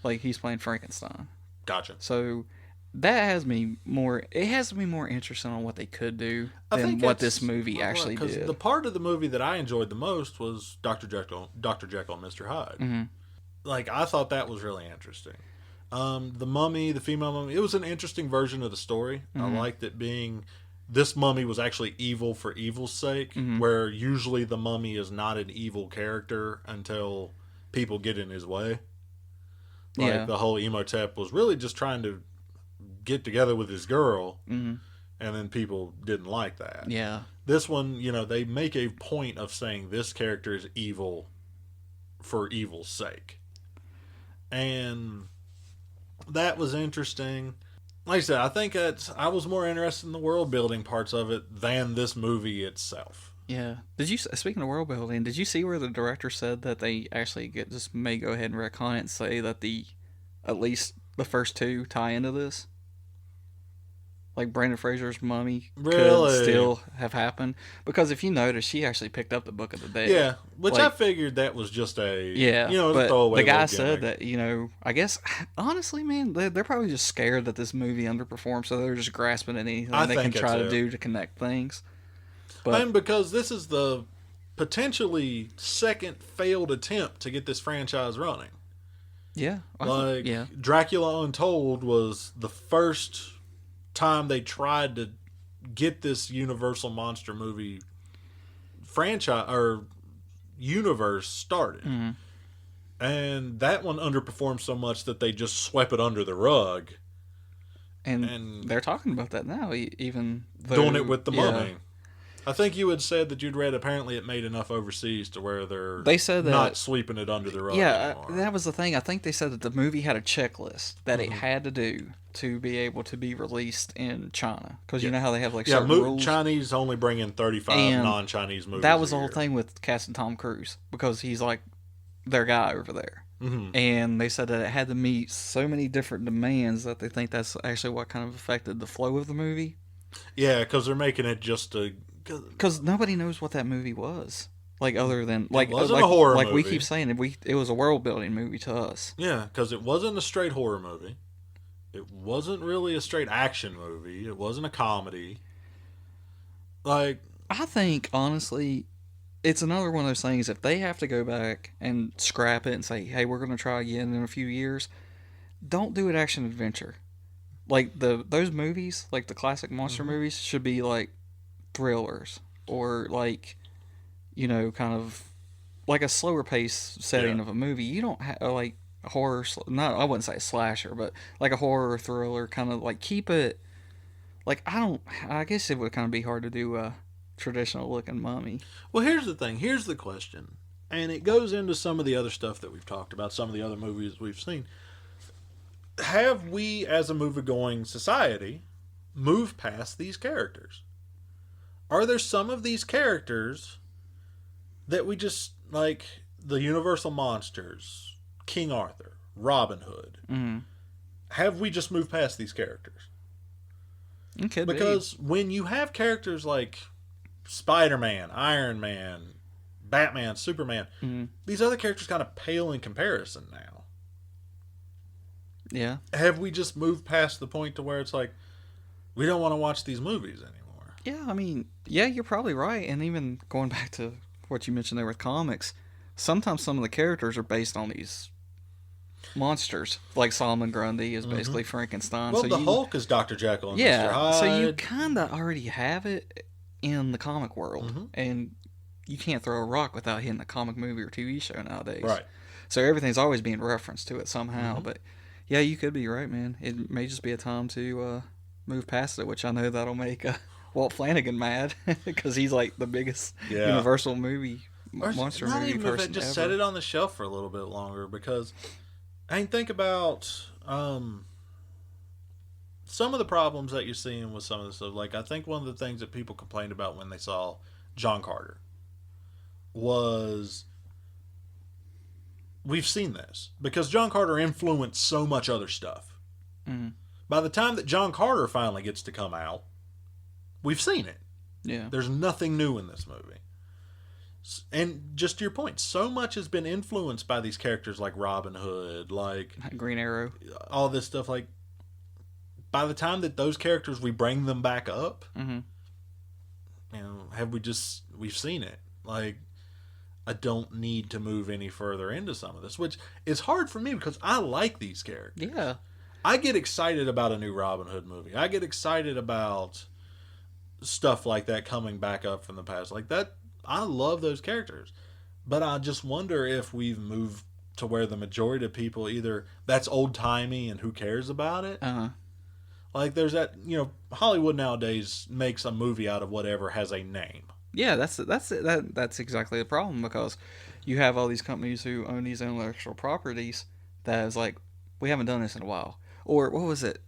like he's playing Frankenstein. Gotcha. So that has me more. It has me more interested on what they could do than what this movie actually did. Because the part of the movie that I enjoyed the most was Dr. Jekyll and Mr. Hyde. Mm-hmm. Like, I thought that was really interesting. The mummy, the female mummy, it was an interesting version of the story. Mm-hmm. I liked it being, this mummy was actually evil for evil's sake, Mm-hmm. where usually the mummy is not an evil character until people get in his way. Like, Yeah. the whole Imhotep was really just trying to get together with his girl, Mm-hmm. and then people didn't like that. Yeah. This one, you know, they make a point of saying this character is evil for evil's sake. And that was interesting. Like I said, I think I was more interested in the world building parts of it than this movie itself. Yeah. Did you, speaking of world building, did you see where the director said that they actually just may go ahead and retcon it and say that at least the first two tie into this? Like Brendan Fraser's mummy could still have happened, because if you notice, she actually picked up the Book of the Dead. Yeah, which like, I figured that was just a but throwaway the guy little said gimmick. that I guess honestly, man, they're probably just scared that this movie underperformed, so they're just grasping at anything they can try to do to connect things. But and because this is the potentially second failed attempt to get this franchise running. Yeah, Dracula Untold was the first time they tried to get this Universal monster movie franchise or universe started. Mm-hmm. And that one underperformed so much that they just swept it under the rug. And they're talking about that now, even though, doing it with the Mummy. I think you had said that you'd read apparently it made enough overseas to where they said that, not sweeping it under the rug anymore. That was the thing. I think they said that the movie had a checklist that it had to do to be able to be released in China, because you know how they have like certain rules. Chinese only bring in 35 non-Chinese movies. That was the whole thing with casting Tom Cruise, because he's like their guy over there. Mm-hmm. And they said that it had to meet so many different demands that they think that's actually what kind of affected the flow of the movie. Yeah, because they're making it just a... Because nobody knows what that movie was. Like, other than... It wasn't a horror movie. Like we keep saying, it was a world-building movie to us. Yeah, because it wasn't a straight horror movie. It wasn't really a straight action movie. It wasn't a comedy. Like... I think, honestly, it's another one of those things, if they have to go back and scrap it and say, hey, we're going to try again in a few years, don't do it action-adventure. Like, those movies, like the classic monster movies, should be, like, thrillers, or like, kind of like a slower pace setting of a movie. You don't have like a horror, I wouldn't say a slasher, but like a horror thriller, kind of like keep it like, I guess it would kind of be hard to do a traditional looking mummy. Well, here's the thing, here's the question, and it goes into some of the other stuff that we've talked about, some of the other movies we've seen. Have we as a movie-going society moved past these characters? Are there some of these characters that we just, like the Universal monsters, King Arthur, Robin Hood, have we just moved past these characters? Because when you have characters like Spider-Man, Iron Man, Batman, Superman, these other characters kind of pale in comparison now. Yeah. Have we just moved past the point to where it's like, we don't want to watch these movies anymore? Yeah, I mean, yeah, you're probably right. And even going back to what you mentioned there with comics, sometimes some of the characters are based on these monsters. Like Solomon Grundy is basically Frankenstein. Well, so Hulk is Dr. Jekyll and Mr. Hyde. So you kind of already have it in the comic world. And you can't throw a rock without hitting a comic movie or TV show nowadays. Right. So everything's always being referenced to it somehow. But yeah, you could be right, man. It may just be a time to move past it, which I know that'll make Walt Flanagan mad, because he's like the biggest Universal movie monster movie person ever. Not even if they just set it on the shelf for a little bit longer, because I mean, think about some of the problems that you're seeing with some of this stuff. Like, I think one of the things that people complained about when they saw John Carter was, we've seen this, because John Carter influenced so much other stuff. By the time that John Carter finally gets to come out, we've seen it. Yeah. There's nothing new in this movie. And just to your point, so much has been influenced by these characters like Robin Hood, like Green Arrow, all this stuff. Like, by the time that those characters, we bring them back up, we've seen it. Like, I don't need to move any further into some of this, which is hard for me because I like these characters. Yeah. I get excited about a new Robin Hood movie. I get excited about stuff like that coming back up from the past. Like that, I love those characters. But I just wonder if we've moved to where the majority of people, either that's old-timey and who cares about it. Like, there's that, Hollywood nowadays makes a movie out of whatever has a name. Yeah, that's exactly the problem, because you have all these companies who own these intellectual properties that is like, we haven't done this in a while. Or what was it?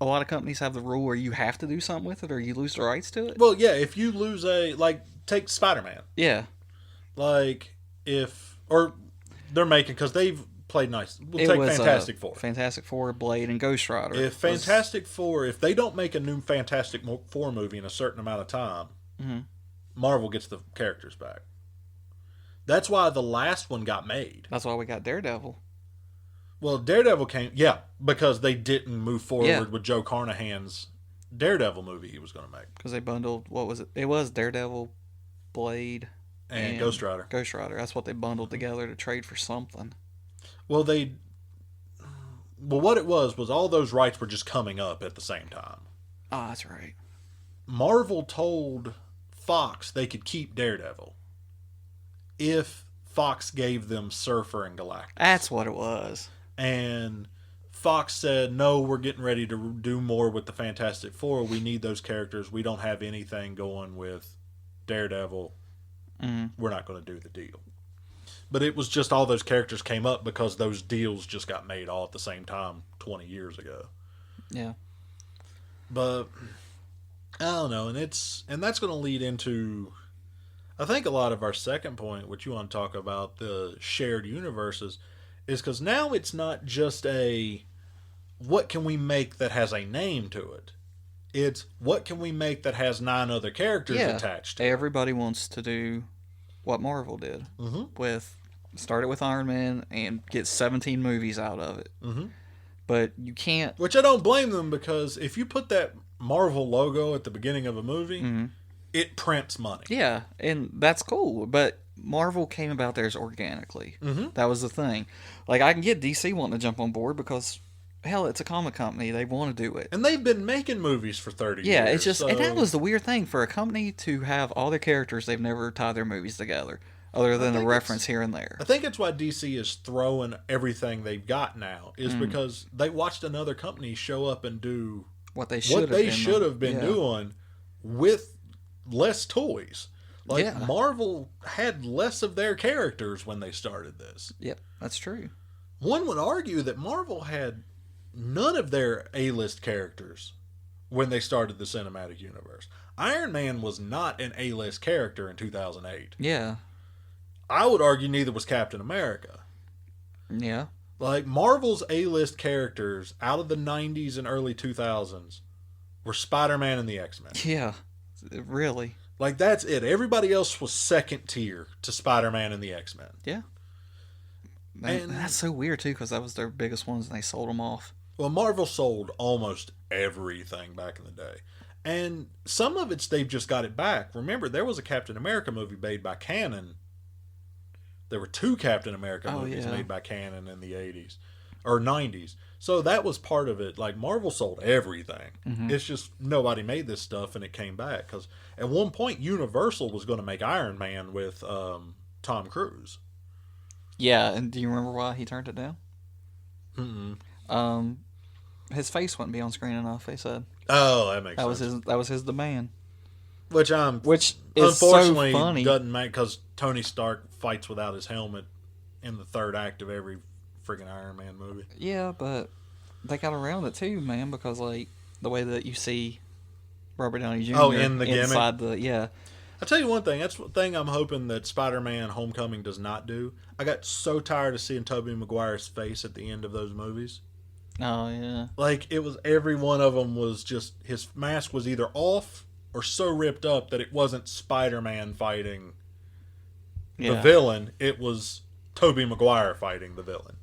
A lot of companies have the rule where you have to do something with it or you lose the rights to it. Well, yeah, if you lose take Spider-Man. Yeah. Like, or they're making, because they've played nice. We'll take Fantastic Four. Fantastic Four, Blade, and Ghost Rider. If Fantastic Four, if they don't make a new Fantastic Four movie in a certain amount of time, Marvel gets the characters back. That's why the last one got made. That's why we got Daredevil. Well, Daredevil came, because they didn't move forward with Joe Carnahan's Daredevil movie he was going to make. Because they bundled, what was it? It was Daredevil, Blade, and Ghost Rider. Ghost Rider. That's what they bundled together to trade for something. Well, what it was all those rights were just coming up at the same time. Oh, that's right. Marvel told Fox they could keep Daredevil if Fox gave them Surfer and Galactus. That's what it was. And Fox said, no, we're getting ready to do more with the Fantastic Four. We need those characters. We don't have anything going with Daredevil. We're not going to do the deal. But it was just all those characters came up because those deals just got made all at the same time 20 years ago. Yeah. But I don't know, and that's going to lead into, I think, a lot of our second point, which you want to talk about, the shared universes, is because now it's not just what can we make that has a name to it. It's what can we make that has 9 other characters attached to it. Everybody wants to do what Marvel did started with Iron Man and get 17 movies out of it. But you can't. Which I don't blame them, because if you put that Marvel logo at the beginning of a movie, it prints money. Yeah, and that's cool. But Marvel came about theirs organically. That was the thing. Like, I can get DC wanting to jump on board because, hell, it's a comic company. They want to do it. And they've been making movies for 30 years. Yeah, it's just, and that was the weird thing for a company to have all their characters, they've never tied their movies together, other than a reference here and there. I think it's why DC is throwing everything they've got now, is because they watched another company show up and do what they should have been doing with less toys. Like, Marvel had less of their characters when they started this. Yep, that's true. One would argue that Marvel had none of their A-list characters when they started the cinematic universe. Iron Man was not an A-list character in 2008. Yeah. I would argue neither was Captain America. Yeah. Like, Marvel's A-list characters out of the 90s and early 2000s were Spider-Man and the X-Men. Yeah, really. Like, that's it. Everybody else was second tier to Spider-Man and the X-Men. Yeah. And that's so weird, too, because that was their biggest ones, and they sold them off. Well, Marvel sold almost everything back in the day. And some of it's they've just got it back. Remember, there was a Captain America movie made by Canon. There were 2 Captain America movies made by Canon in the 80s. Or 90s. So that was part of it. Like, Marvel sold everything. It's just nobody made this stuff, and it came back. Because at one point, Universal was going to make Iron Man with Tom Cruise. Yeah, and do you remember why he turned it down? His face wouldn't be on screen enough, they said. Oh, that makes sense. That was his demand. Which is unfortunately so funny. Doesn't make, because Tony Stark fights without his helmet in the 3rd act of every freaking Iron Man movie. Yeah, but they got around it too, man, because like the way that you see Robert Downey Jr. in the inside gimmick. I'll tell you one thing. That's one thing I'm hoping that Spider-Man Homecoming does not do. I got so tired of seeing Tobey Maguire's face at the end of those movies. Oh, yeah. Like, it was, every one of them was just, his mask was either off or so ripped up that it wasn't Spider-Man fighting the villain. It was Tobey Maguire fighting the villain.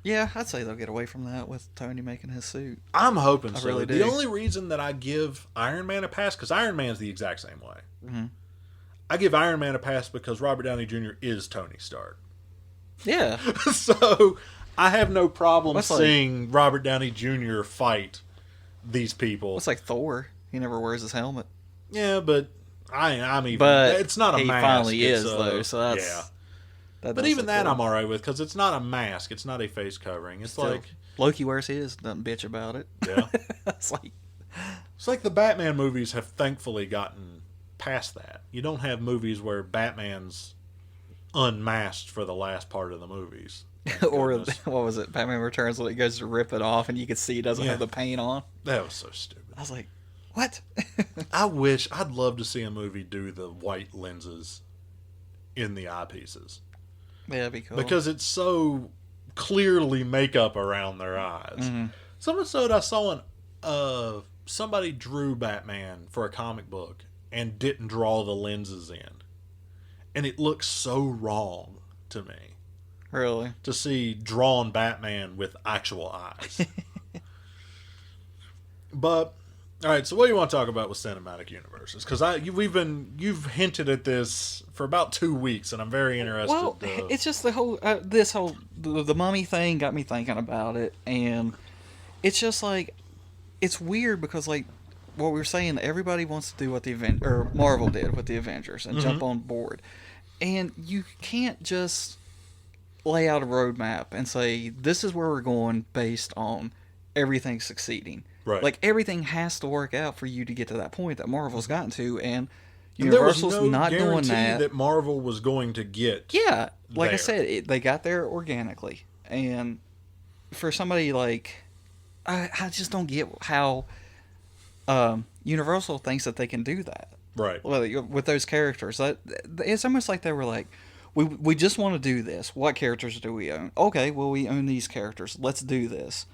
Yeah, I'd say they'll get away from that with Tony making his suit. I'm hoping so. Really do. The only reason that I give Iron Man a pass, because Iron Man's the exact same way. I give Iron Man a pass because Robert Downey Jr. is Tony Stark. Yeah. So I have no problem seeing Robert Downey Jr. fight these people. It's like Thor. He never wears his helmet. Yeah, but I'm even. But it's not a mask. He finally is, though. So that's. Yeah. That but even that, I'm alright with, because it's not a mask. It's not a face covering. It's still, like Loki wears his. Doesn't bitch about it. Yeah. It's like the Batman movies have thankfully gotten past that. You don't have movies where Batman's unmasked for the last part of the movies. Or Goodness. what was it? Batman Returns when he goes to rip it off and you can see he doesn't Yeah. have the paint on. That was so stupid. I was like, what? I'd love to see a movie do the white lenses in the eyepieces. Yeah, that'd be cool. Because it's so clearly makeup around their eyes. Mm-hmm. So much so that I saw somebody drew Batman for a comic book and didn't draw the lenses in. And it looks so wrong to me Really? to see drawn Batman with actual eyes. But all right, so what do you want to talk about with cinematic universes? Because you've hinted at this for about 2 weeks, and I'm very interested. Well, it's just the whole the mummy thing got me thinking about it, and it's just like it's weird because like what we were saying, everybody wants to do what Marvel did with the Avengers and jump on board, and you can't just lay out a roadmap and say this is where we're going based on everything succeeding. Right. Like everything has to work out for you to get to that point that Marvel's gotten to, and And there was Universal's no not doing guarantee that. Marvel was going to get. Yeah, like I there. said, they got there organically, and for somebody like I just don't get how Universal thinks that they can do that. Right. With those characters, it's almost like they were like, we just want to do this. What characters do we own? Okay, well we own these characters. Let's do this.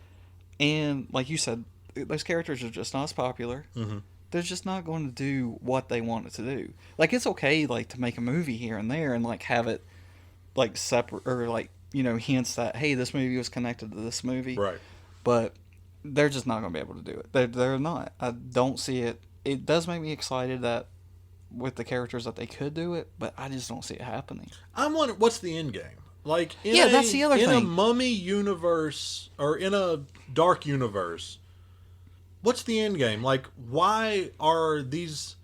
And like you said, those characters are just not as popular. Mm-hmm. They're just not going to do what they wanted to do. Like it's okay, like to make a movie here and there and like have it like separate or like hints that hey, this movie was connected to this movie. Right. But they're just not going to be able to do it. They're not. I don't see it. It does make me excited that with the characters that they could do it, but I just don't see it happening. I'm wondering what's the end game. Like that's the other in thing. a mummy universe or in a dark universe. What's the end game? Like, why are these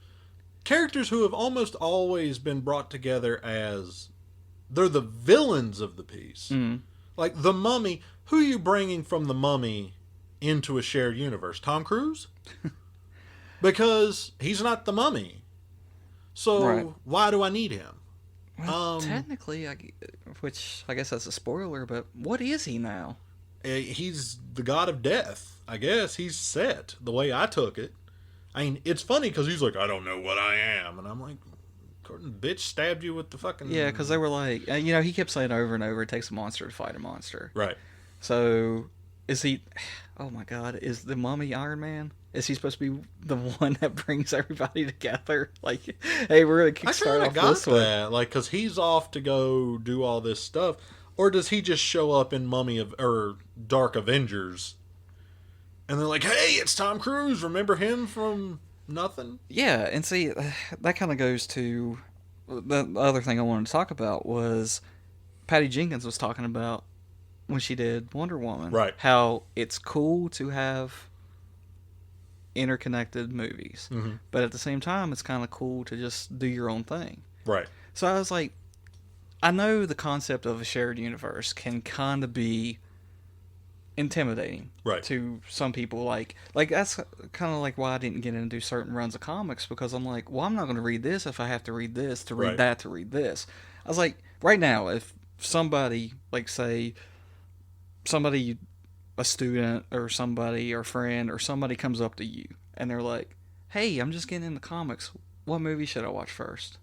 characters who have almost always been brought together as they're the villains of the piece? Mm. Like the Mummy, who are you bringing from the Mummy into a shared universe? Tom Cruise? Because he's not the Mummy. So Right. why do I need him? Well, technically, which I guess that's a spoiler, but what is he now? He's the god of death. I guess he's set the way I took it. I mean, it's funny because he's like, I don't know what I am. And I'm like, bitch stabbed you with the fucking... Yeah, because they were like, he kept saying over and over, it takes a monster to fight a monster. Right. So, is he... Oh my god, is the Mummy Iron Man? Is he supposed to be the one that brings everybody together? Like, hey, we're going to I kickstart kind off of got this way. that. Like, because he's off to go do all this stuff. Or does he just show up in or Dark Avengers? And they're like, hey, it's Tom Cruise. Remember him from nothing? Yeah, and see, that kind of goes to... The other thing I wanted to talk about was Patty Jenkins was talking about when she did Wonder Woman. Right. How it's cool to have interconnected movies. Mm-hmm. But at the same time, it's kind of cool to just do your own thing. Right. So I was like, I know the concept of a shared universe can kind of be intimidating to some people. Like that's kind of like why I didn't get into certain runs of comics, because I'm like, well, I'm not going to read this if I have to read this to read that to read this. I was like, right now, if somebody, like say, a student or somebody or friend or somebody comes up to you and they're like, hey, I'm just getting into comics, what movie should I watch first?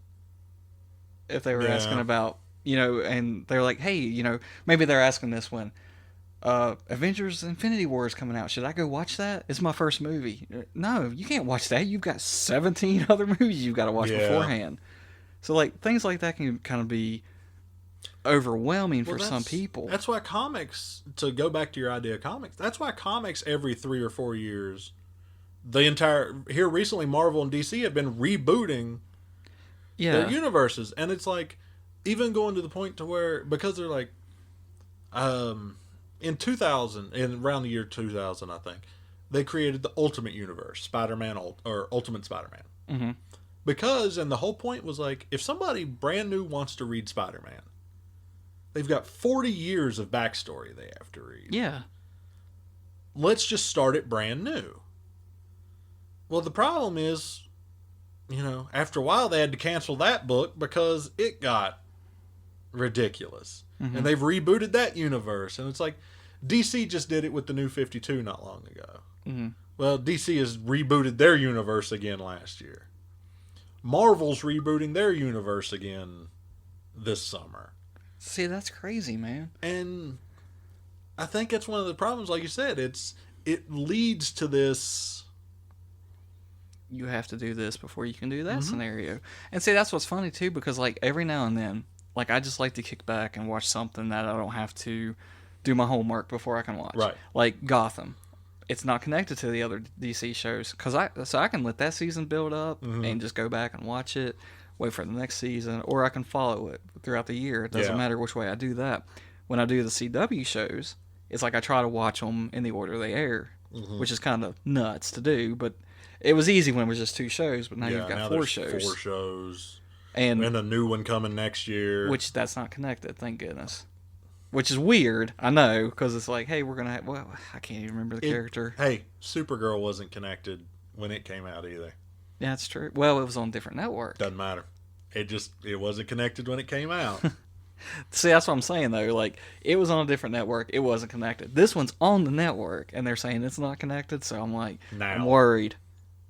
If they were asking about, and they're like, hey, maybe they're asking this one, Avengers Infinity War is coming out. Should I go watch that? It's my first movie. No, you can't watch that. You've got 17 other movies you've got to watch beforehand. So, like, things like that can kind of be overwhelming for some people. That's why comics, to go back to your idea of comics, that's why comics every 3 or 4 years, here recently, Marvel and DC have been rebooting their universes. And it's like, even going to the point to where, because they're like, in 2000, and around the year 2000, I think, they created the Ultimate Universe, Spider-Man, or Ultimate Spider-Man. Mm-hmm. Because, and the whole point was like, if somebody brand new wants to read Spider-Man, they've got 40 years of backstory they have to read. Yeah. Let's just start it brand new. Well, the problem is, after a while they had to cancel that book because it got ridiculous. And they've rebooted that universe. And it's like, DC just did it with the New 52 not long ago. Well, DC has rebooted their universe again last year. Marvel's rebooting their universe again this summer. See, that's crazy, man. And I think that's one of the problems, like you said, it leads to this. You have to do this before you can do that scenario. And see, that's what's funny too, because like every now and then, like I just like to kick back and watch something that I don't have to do my homework before I can watch. Right. Like Gotham. It's not connected to the other DC shows so I can let that season build up and just go back and watch it, wait for the next season, or I can follow it throughout the year. It doesn't matter which way I do that. When I do the CW shows, it's like I try to watch them in the order they air, which is kind of nuts to do, but it was easy when it was just 2 shows, but now you've got 4 shows. 4 shows. And a new one coming next year. Which that's not connected, thank goodness. Which is weird, I know, because it's like, hey, we're going to have... Well, I can't even remember the character. Hey, Supergirl wasn't connected when it came out either. Yeah, that's true. Well, it was on a different network. Doesn't matter. It wasn't connected when it came out. See, that's what I'm saying, though. Like, it was on a different network. It wasn't connected. This one's on the network, and they're saying it's not connected, so I'm like, I'm worried.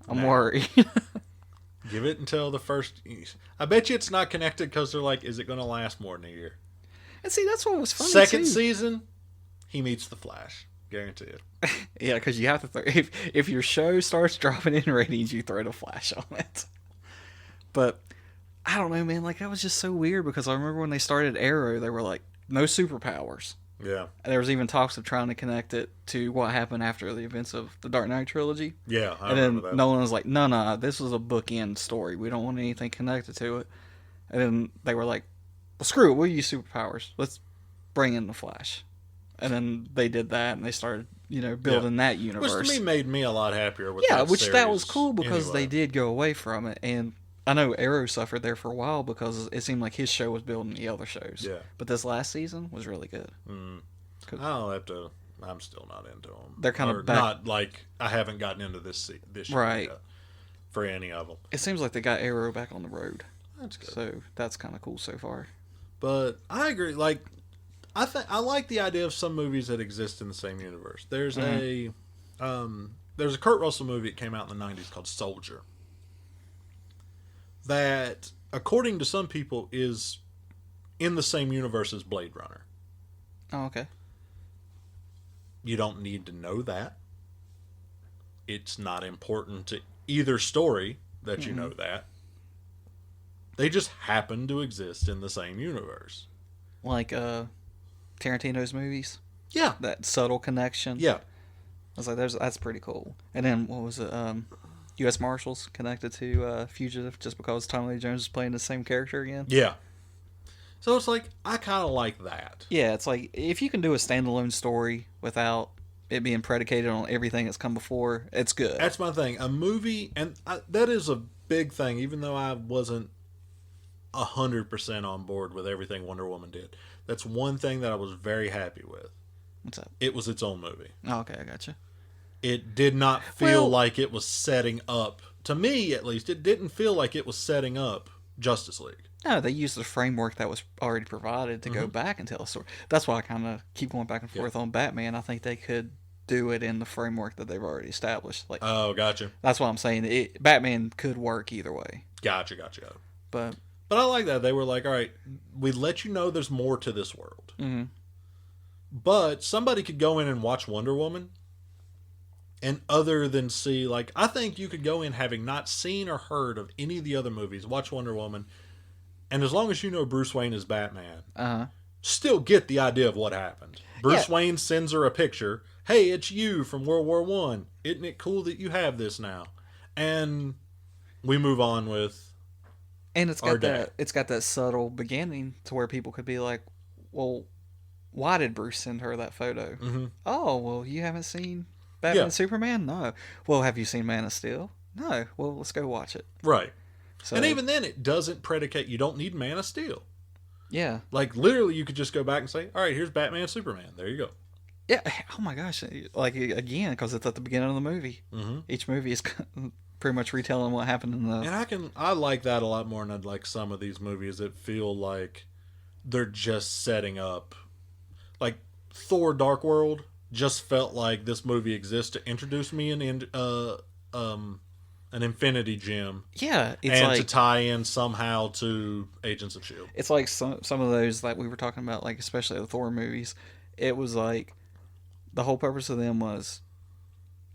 I'm worried. Give it until the first... I bet you it's not connected because they're like, is it going to last more than a year? And see, that's what was funny, Second season, he meets the Flash. Guarantee it. Yeah, because you have to throw... If your show starts dropping in ratings, you throw the Flash on it. But, I don't know, man. Like, that was just so weird because I remember when they started Arrow, they were like, no superpowers. Yeah. And there was even talks of trying to connect it to what happened after the events of the Dark Knight trilogy. Yeah, I and remember then that. Nolan was like, no, this was a bookend story. We don't want anything connected to it. And then they were like, well, screw it. We'll use superpowers. Let's bring in the Flash. And then they did that, and they started, building that universe. Which to me made me a lot happier with yeah, that which series that was cool because anyway. they did go away from it. And I know Arrow suffered there for a while because it seemed like his show was building the other shows. Yeah. But this last season was really good. I'll have to... I'm still not into them. They're kind of back... Not like... I haven't gotten into this year right. yet for any of them. It seems like they got Arrow back on the road. That's good. So that's kind of cool so far. But I agree. Like, I like the idea of some movies that exist in the same universe. There's a Kurt Russell movie that came out in the 90s called Soldier. That, according to some people, is in the same universe as Blade Runner. Oh, okay. You don't need to know that. It's not important to either story that you know that. They just happen to exist in the same universe. Like Tarantino's movies? Yeah. That subtle connection? Yeah. I was like, that's pretty cool. And then, what was it? U.S. Marshals connected to Fugitive just because Tommy Lee Jones is playing the same character again? Yeah. So it's like, I kind of like that. Yeah, it's like, if you can do a standalone story without it being predicated on everything that's come before, it's good. That's my thing. A movie, and that is a big thing, even though I wasn't 100% on board with everything Wonder Woman did. That's one thing that I was very happy with. What's up? It was its own movie. Oh, okay, I gotcha. It did not feel like it was setting up, to me at least, it didn't feel like it was setting up Justice League. No, they used the framework that was already provided to go back and tell a story. That's why I kind of keep going back and forth on Batman. I think they could do it in the framework that they've already established. Like, Oh, gotcha. that's why I'm saying Batman could work either way. Gotcha. But I like that. They were like, all right, we let you know there's more to this world. But somebody could go in and watch Wonder Woman, and other than see, like, I think you could go in having not seen or heard of any of the other movies, watch Wonder Woman, and as long as you know Bruce Wayne is Batman, still get the idea of what happened. Bruce Wayne sends her a picture. Hey, it's you from World War One. Isn't it cool that you have this now? And we move on with and it's got that subtle beginning to where people could be like, well, why did Bruce send her that photo? Oh, well, you haven't seen Batman and Superman? No. Well, have you seen Man of Steel? No. Well, let's go watch it. Right. So, And even then, it doesn't predicate. You don't need Man of Steel. yeah. Like, literally, you could just go back and say, all right, here's Batman and Superman. There you go. Yeah. Oh, my gosh. Like, again, because it's at the beginning of the movie. Each movie is pretty much retelling what happened in the... And I like that a lot more than I'd like some of these movies that feel like they're just setting up. Like, Thor Dark World just felt like this movie exists to introduce me an Infinity Gem. Yeah, it's and like, to tie in somehow to Agents of S.H.I.E.L.D. it's like some of those that we were talking about, like especially the Thor movies. It was like the whole purpose of them was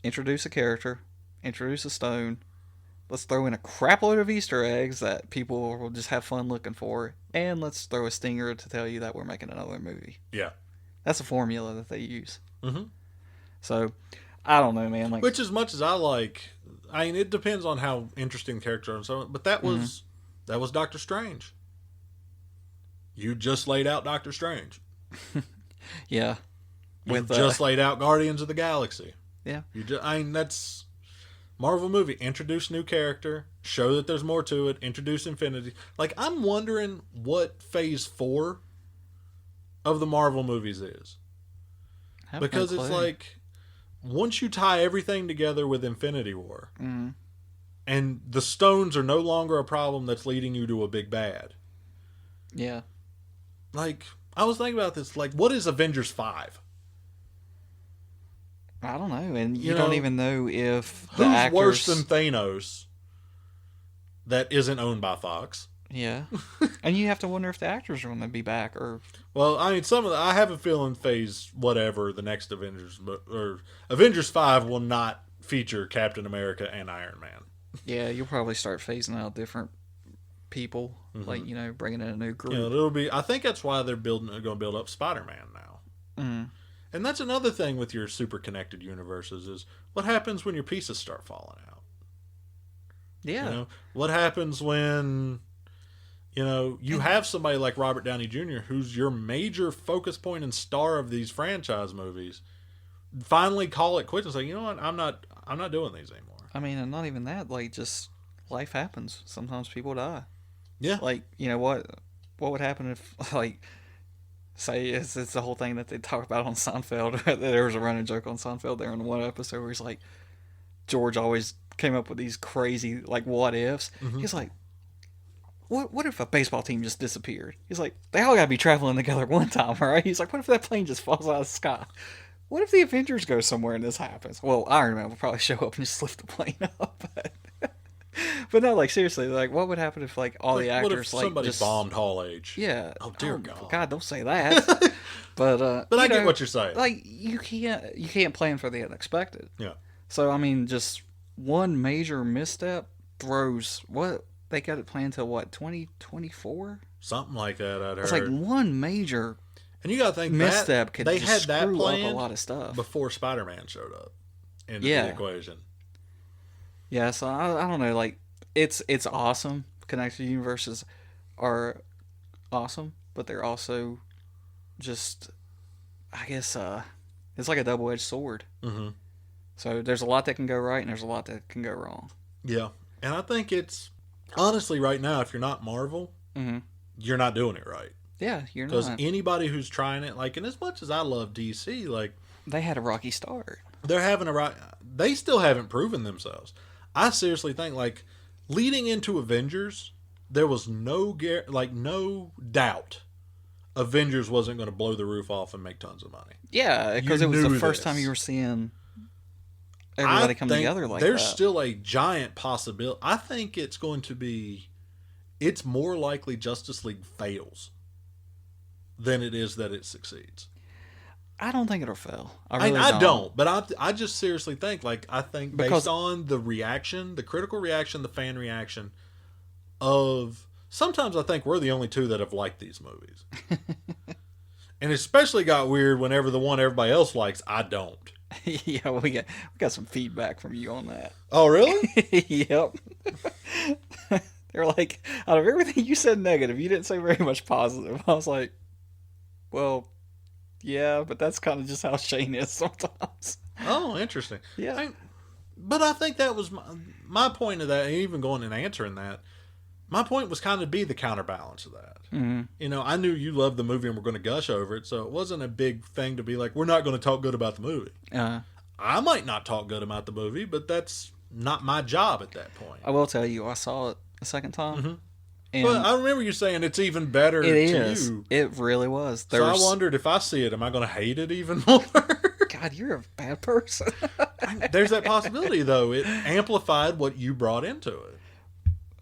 introduce a character, introduce a stone. Let's throw in a crap load of Easter eggs that people will just have fun looking for, and let's throw a stinger to tell you that we're making another movie. Yeah. That's a formula that they use. Mm-hmm. So, I don't know, man. Like, Which, as much as I like, I mean, it depends on how interesting the character and so on. But that was Doctor Strange. You just laid out Doctor Strange. yeah, You just laid out Guardians of the Galaxy. Yeah. That's Marvel movie. Introduce new character, show that there's more to it, introduce Infinity. Like, I'm wondering what Phase 4 of the Marvel movies is. Because it's like, once you tie everything together with Infinity War, and the stones are no longer a problem that's leading you to a big bad. Yeah. Like, I was thinking about this, like, what is Avengers 5? I don't know, and you know, don't even know if the Who's actors... worse than Thanos that isn't owned by Fox? Yeah. And you have to wonder if the actors are going to be back, or... Well, I mean, I have a feeling Phase whatever, the next Avengers, or Avengers 5 will not feature Captain America and Iron Man. Yeah, you'll probably start phasing out different people, like, bringing in a new group. It'll be. I think that's why they're going to build up Spider-Man now. And that's another thing with your super connected universes is what happens when your pieces start falling out. Yeah. What happens when you have somebody like Robert Downey Jr., who's your major focus point and star of these franchise movies, finally call it quits and say, you know what, I'm not doing these anymore. I mean, and not even that, like, just life happens. Sometimes people die. Yeah. Like, what would happen if, like, say it's the whole thing that they talk about on Seinfeld. There was a running joke on Seinfeld there in one episode where he's like, George always came up with these crazy, like, what ifs. He's like, what if a baseball team just disappeared? He's like, they all gotta be traveling together one time, right? He's like, what if that plane just falls out of the sky? What if the Avengers go somewhere and this happens? Well, Iron Man will probably show up and just lift the plane up. But no, like, seriously, like, what would happen if, like, all the actors, what if somebody just bombed Hall H? Yeah. Oh, dear God. God, don't say that. But I get what you're saying. Like, you can't plan for the unexpected. Yeah. So, I mean, just one major misstep throws what they got it planned till, what, 2024? Something like that, I'd heard. It's like one major and you got to think misstep could they just had that screw up planned a lot of stuff before Spider-Man showed up into Yeah. the equation. Yeah, so I don't know, like, it's awesome. Connected universes are awesome, but they're also just, I guess, it's like a double-edged sword. So there's a lot that can go right, and there's a lot that can go wrong. Yeah, and I think it's, honestly, right now, if you're not Marvel, you're not doing it right. Yeah, you're not. Because anybody who's trying it, like, and as much as I love DC, like, They had a rocky start. they still haven't proven themselves. I seriously think, like, leading into Avengers, there was no doubt Avengers wasn't going to blow the roof off and make tons of money. Yeah, because it was the knew first this. time you were seeing everybody come together like there's that. still a giant possibility. I think it's more likely Justice League fails than it is that it succeeds. I don't think it'll fail. I don't. But I just seriously think, like, based on the reaction, the critical reaction, the fan reaction of, sometimes I think we're the only two that have liked these movies. And it especially got weird whenever the one everybody else likes, I don't. Yeah, we got some feedback from you on that. Oh, really? Yep. They're like, out of everything you said negative, you didn't say very much positive. I was like, well, yeah, but that's kind of just how Shane is sometimes. Oh, interesting. Yeah. But I think that was my point of that, and even going and answering that, my point was kind of be the counterbalance of that. I knew you loved the movie and we're going to gush over it, so it wasn't a big thing to be like, we're not going to talk good about the movie. I might not talk good about the movie, but that's not my job at that point. I will tell you, I saw it a second time, And But I remember you saying it's even better it to is. you. It really was. So I wondered if I see it, am I going to hate it even more? God, you're a bad person. There's that possibility, though. It amplified what you brought into it.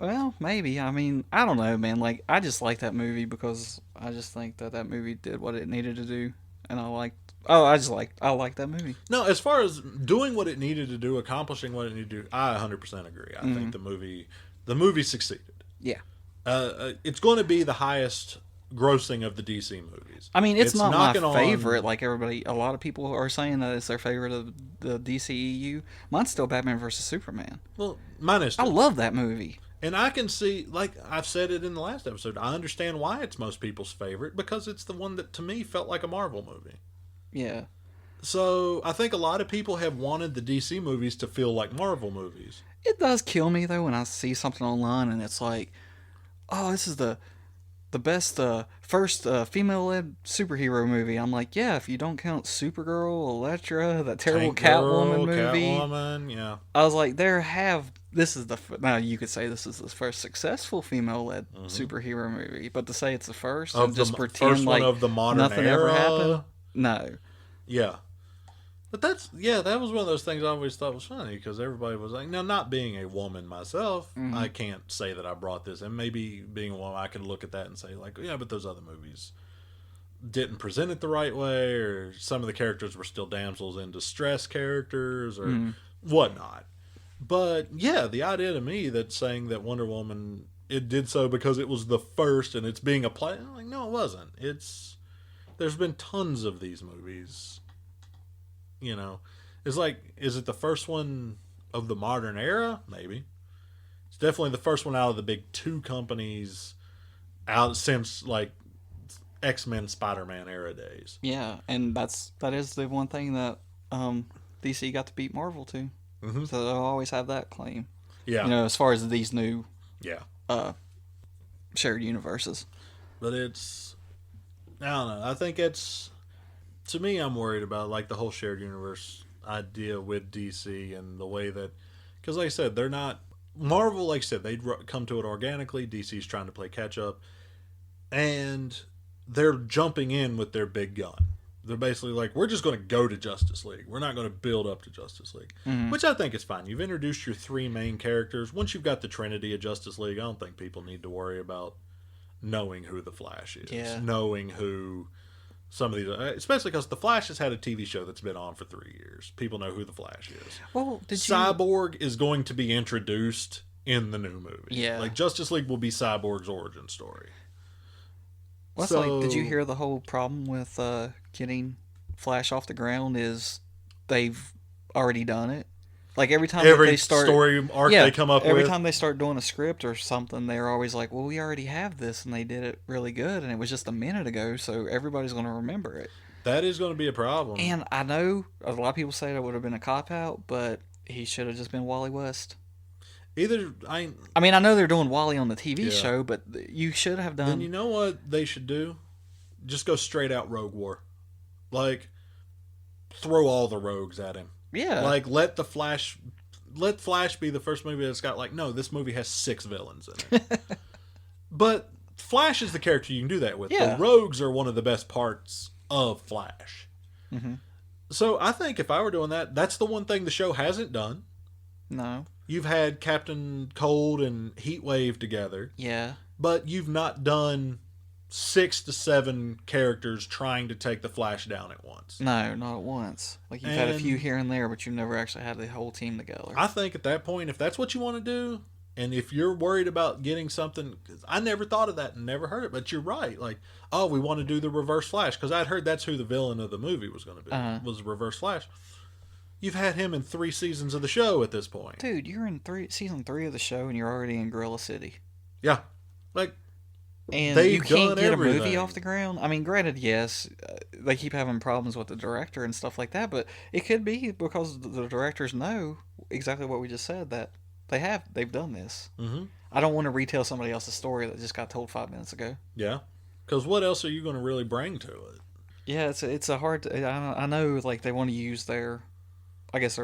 Well, maybe. I mean, I don't know, man. Like, I just like that movie because I just think that movie did what it needed to do, and I like that movie. No, as far as doing what it needed to do, accomplishing what it needed to do, I 100% agree. I think the movie succeeded. Yeah. It's going to be the highest grossing of the DC movies. I mean, it's not my knocking favorite. on- Like a lot of people are saying that it's their favorite of the DCEU. Mine's still Batman versus Superman. Well, mine is too. I love that movie. And I can see, like I've said it in the last episode, I understand why it's most people's favorite, because it's the one that, to me, felt like a Marvel movie. Yeah. So I think a lot of people have wanted the DC movies to feel like Marvel movies. It does kill me though when I see something online and it's like, oh, this is the best first female-led superhero movie. I'm like, yeah, if you don't count Supergirl, Elektra, that terrible Tank Girl, Catwoman movie. Catwoman, yeah. I was like, now you could say this is the first successful female-led superhero movie, but to say it's the first Of and just the pretend first like one of the modern nothing ever era. happened, no. Yeah. But that was one of those things I always thought was funny, because everybody was like, now, not being a woman myself, I can't say that I brought this, and maybe being a woman, I can look at that and say, like, yeah, but those other movies didn't present it the right way, or some of the characters were still damsels in distress characters, or whatnot. But, yeah, the idea to me that saying that Wonder Woman, it did so because it was the first, and it's being applied, I'm like, no, it wasn't. There's been tons of these movies. You know, it's like, is it the first one of the modern era? Maybe. It's definitely the first one out of the big two companies out since, like, X-Men, Spider-Man era days. Yeah, and that is the one thing that DC got to beat Marvel to. Mm-hmm. So they'll always have that claim. Yeah. You know, as far as these new Yeah. shared universes. But I don't know. I think to me, I'm worried about, like, the whole shared universe idea with DC and the way that, because like I said, they're not, Marvel, like I said, they'd come to it organically. DC's trying to play catch up, and they're jumping in with their big gun. They're basically like, we're just going to go to Justice League. We're not going to build up to Justice League, which I think is fine. You've introduced your three main characters. Once you've got the Trinity of Justice League, I don't think people need to worry about knowing who the Flash is, knowing who some of these, especially because the Flash has had a TV show that's been on for 3 years. People know who the Flash is. Well, Cyborg is going to be introduced in the new movie. Yeah. Like, Justice League will be Cyborg's origin story. Well, it's like, did you hear the whole problem with getting Flash off the ground is they've already done it? Like, every time Every they start story arc they come up every with. time they start doing a script or something, they're always like, well, we already have this, and they did it really good, and it was just a minute ago, so everybody's going to remember it. That is going to be a problem. And I know a lot of people say that would have been a cop-out, but he should have just been Wally West. I mean, I know they're doing Wally on the TV show, but you should have done... Then you know what they should do? Just go straight out Rogue War. Like, throw all the rogues at him. Yeah. Like, let Flash be the first movie that's got, like, no, this movie has 6 villains in it. But Flash is the character you can do that with. Yeah. The rogues are one of the best parts of Flash. Mm-hmm. So I think if I were doing that, that's the one thing the show hasn't done. No. You've had Captain Cold and Heatwave together. Yeah. But you've not done 6 to 7 characters trying to take the Flash down at once. No, not at once. Like, you've had a few here and there, but you've never actually had the whole team together. I think at that point, if that's what you want to do, and if you're worried about getting something, 'cause I never thought of that and never heard it, but you're right. Like, oh, we want to do the Reverse Flash, because I'd heard that's who the villain of the movie was going to be, was Reverse Flash. You've had him in 3 seasons of the show at this point. Dude, you're in season 3 of the show, and you're already in Gorilla City. Yeah. Like, and you can't get a movie off the ground. I mean, granted, yes, they keep having problems with the director and stuff like that, but it could be because the directors know exactly what we just said, that they've done this. Mm-hmm. I don't want to retell somebody else's story that just got told 5 minutes ago. Yeah, because what else are you going to really bring to it? Yeah, it's a hard. I know, like, they want to use their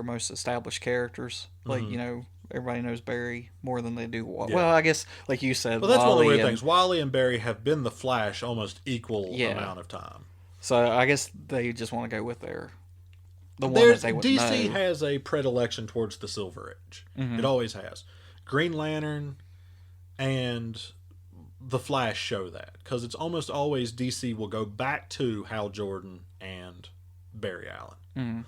most established characters, like, you know, everybody knows Barry more than they do Wally. Well, I guess, like you said, Well, that's Wally one of the weird and, things. Wally and Barry have been the Flash almost equal Yeah. amount of time. So I guess they just want to go with the one There's, that they would DC know. has a predilection towards the Silver Age. It always has. Green Lantern and the Flash show that, because it's almost always DC will go back to Hal Jordan and Barry Allen.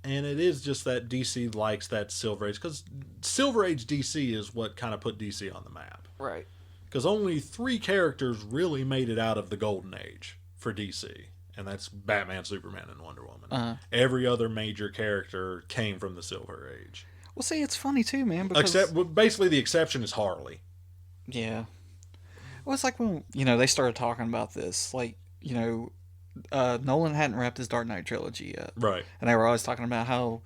And it is just that DC likes that Silver Age, because Silver Age DC is what kind of put DC on the map. Right. Because only 3 characters really made it out of the Golden Age for DC, and that's Batman, Superman, and Wonder Woman. Every other major character came from the Silver Age. Well, see, it's funny too, man. Because Basically, the exception is Harley. Yeah. Well, it's like when, they started talking about this, like, Nolan hadn't wrapped his Dark Knight trilogy yet. Right. And they were always talking about how,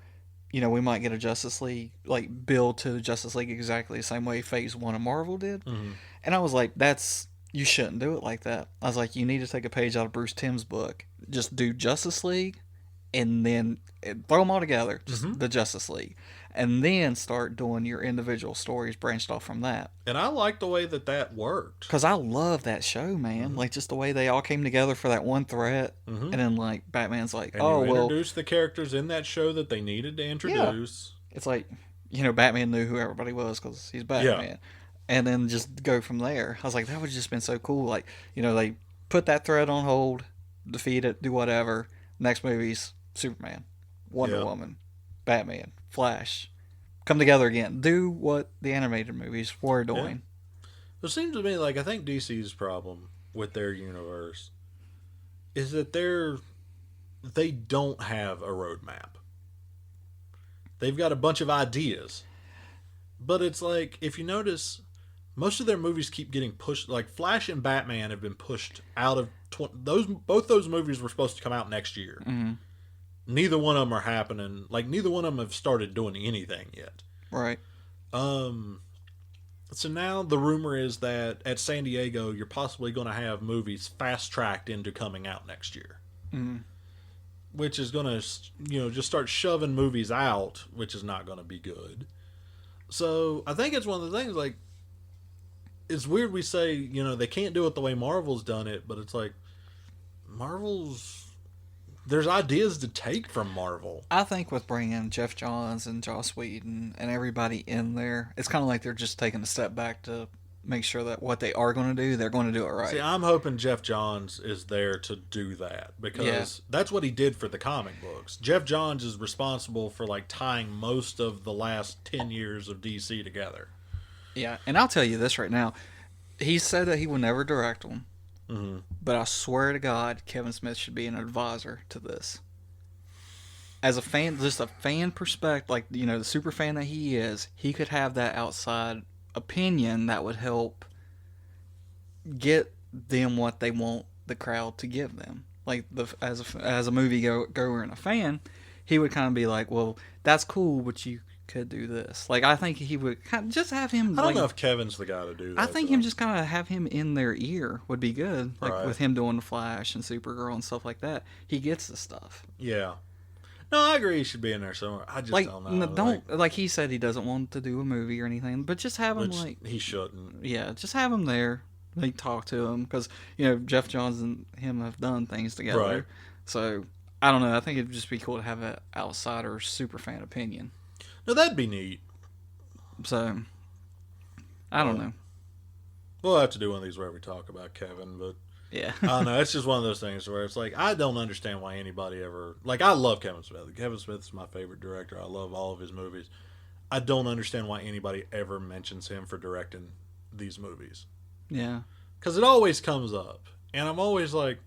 we might get a Justice League, like, build to Justice League exactly the same way Phase 1 of Marvel did. And I was like, you shouldn't do it like that. I was like, you need to take a page out of Bruce Timm's book. Just do Justice League, and then throw them all together, just the Justice League. And then start doing your individual stories branched off from that. And I like the way that worked. Because I love that show, man. Like, just the way they all came together for that one threat. And then, like, Batman's like, and you introduced the characters in that show that they needed to introduce. Yeah. It's like, Batman knew who everybody was because he's Batman. Yeah. And then just go from there. I was like, that would have just been so cool. Like, they put that threat on hold, defeat it, do whatever. Next movie's Superman, Wonder Woman, Batman, Flash, come together again. Do what the animated movies were doing. It seems to me like, I think DC's problem with their universe is that they don't have a roadmap. They've got a bunch of ideas, but it's like, if you notice, most of their movies keep getting pushed. Like Flash and Batman have been pushed out of both those movies were supposed to come out next year. Neither one of them are happening. Like, neither one of them have started doing anything yet. Right. So now the rumor is that at San Diego, you're possibly going to have movies fast-tracked into coming out next year. Which is going to, just start shoving movies out, which is not going to be good. So I think it's one of the things, like, it's weird we say, they can't do it the way Marvel's done it, but it's like, there's ideas to take from Marvel. I think with bringing Jeff Johns and Joss Whedon and everybody in there, it's kind of like they're just taking a step back to make sure that what they are going to do, they're going to do it right. See, I'm hoping Jeff Johns is there to do that, because that's what he did for the comic books. Jeff Johns is responsible for, like, tying most of the last 10 years of DC together. Yeah, and I'll tell you this right now. He said that he will never direct them. But I swear to God, Kevin Smith should be an advisor to this. As a fan, just a fan perspective, like, the super fan that he is, he could have that outside opinion that would help get them what they want the crowd to give them. Like, as a movie goer and a fan, he would kind of be like, well, that's cool, but you could do this. Like, I think he would just have him. I don't know if Kevin's the guy to do that. I think him just kind of have him in their ear would be good. Like, with him doing the Flash and Supergirl and stuff like that, he gets the stuff. Yeah. No, I agree. He should be in there somewhere. I just don't know. Like he said, he doesn't want to do a movie or anything, but just have him he shouldn't. Yeah, just have him there. Like, talk to him, because Jeff Johns and him have done things together. Right. So I don't know. I think it'd just be cool to have an outsider super fan opinion. No, that'd be neat. So, I don't know. We'll have to do one of these where we talk about Kevin, but yeah. I don't know. It's just one of those things where it's like, I don't understand why anybody ever... Like, I love Kevin Smith. Kevin Smith's my favorite director. I love all of his movies. I don't understand why anybody ever mentions him for directing these movies. Yeah. Because it always comes up. And I'm always like,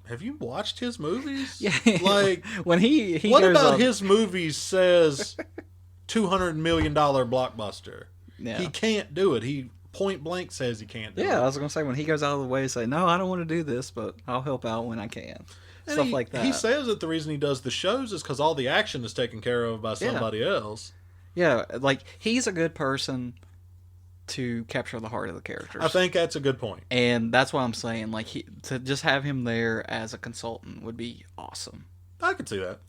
have you watched his movies? Yeah. Like, when he what goes about up... his movies says $200 million blockbuster? Yeah. He can't do it. He point blank says he can't do it. Yeah, I was going to say, when he goes out of the way to say, no, I don't want to do this, but I'll help out when I can. Stuff like that. He says that the reason he does the shows is because all the action is taken care of by somebody else. Yeah, like, he's a good person to capture the heart of the characters. I think that's a good point. And that's why I'm saying, like, to just have him there as a consultant would be awesome. I could see that.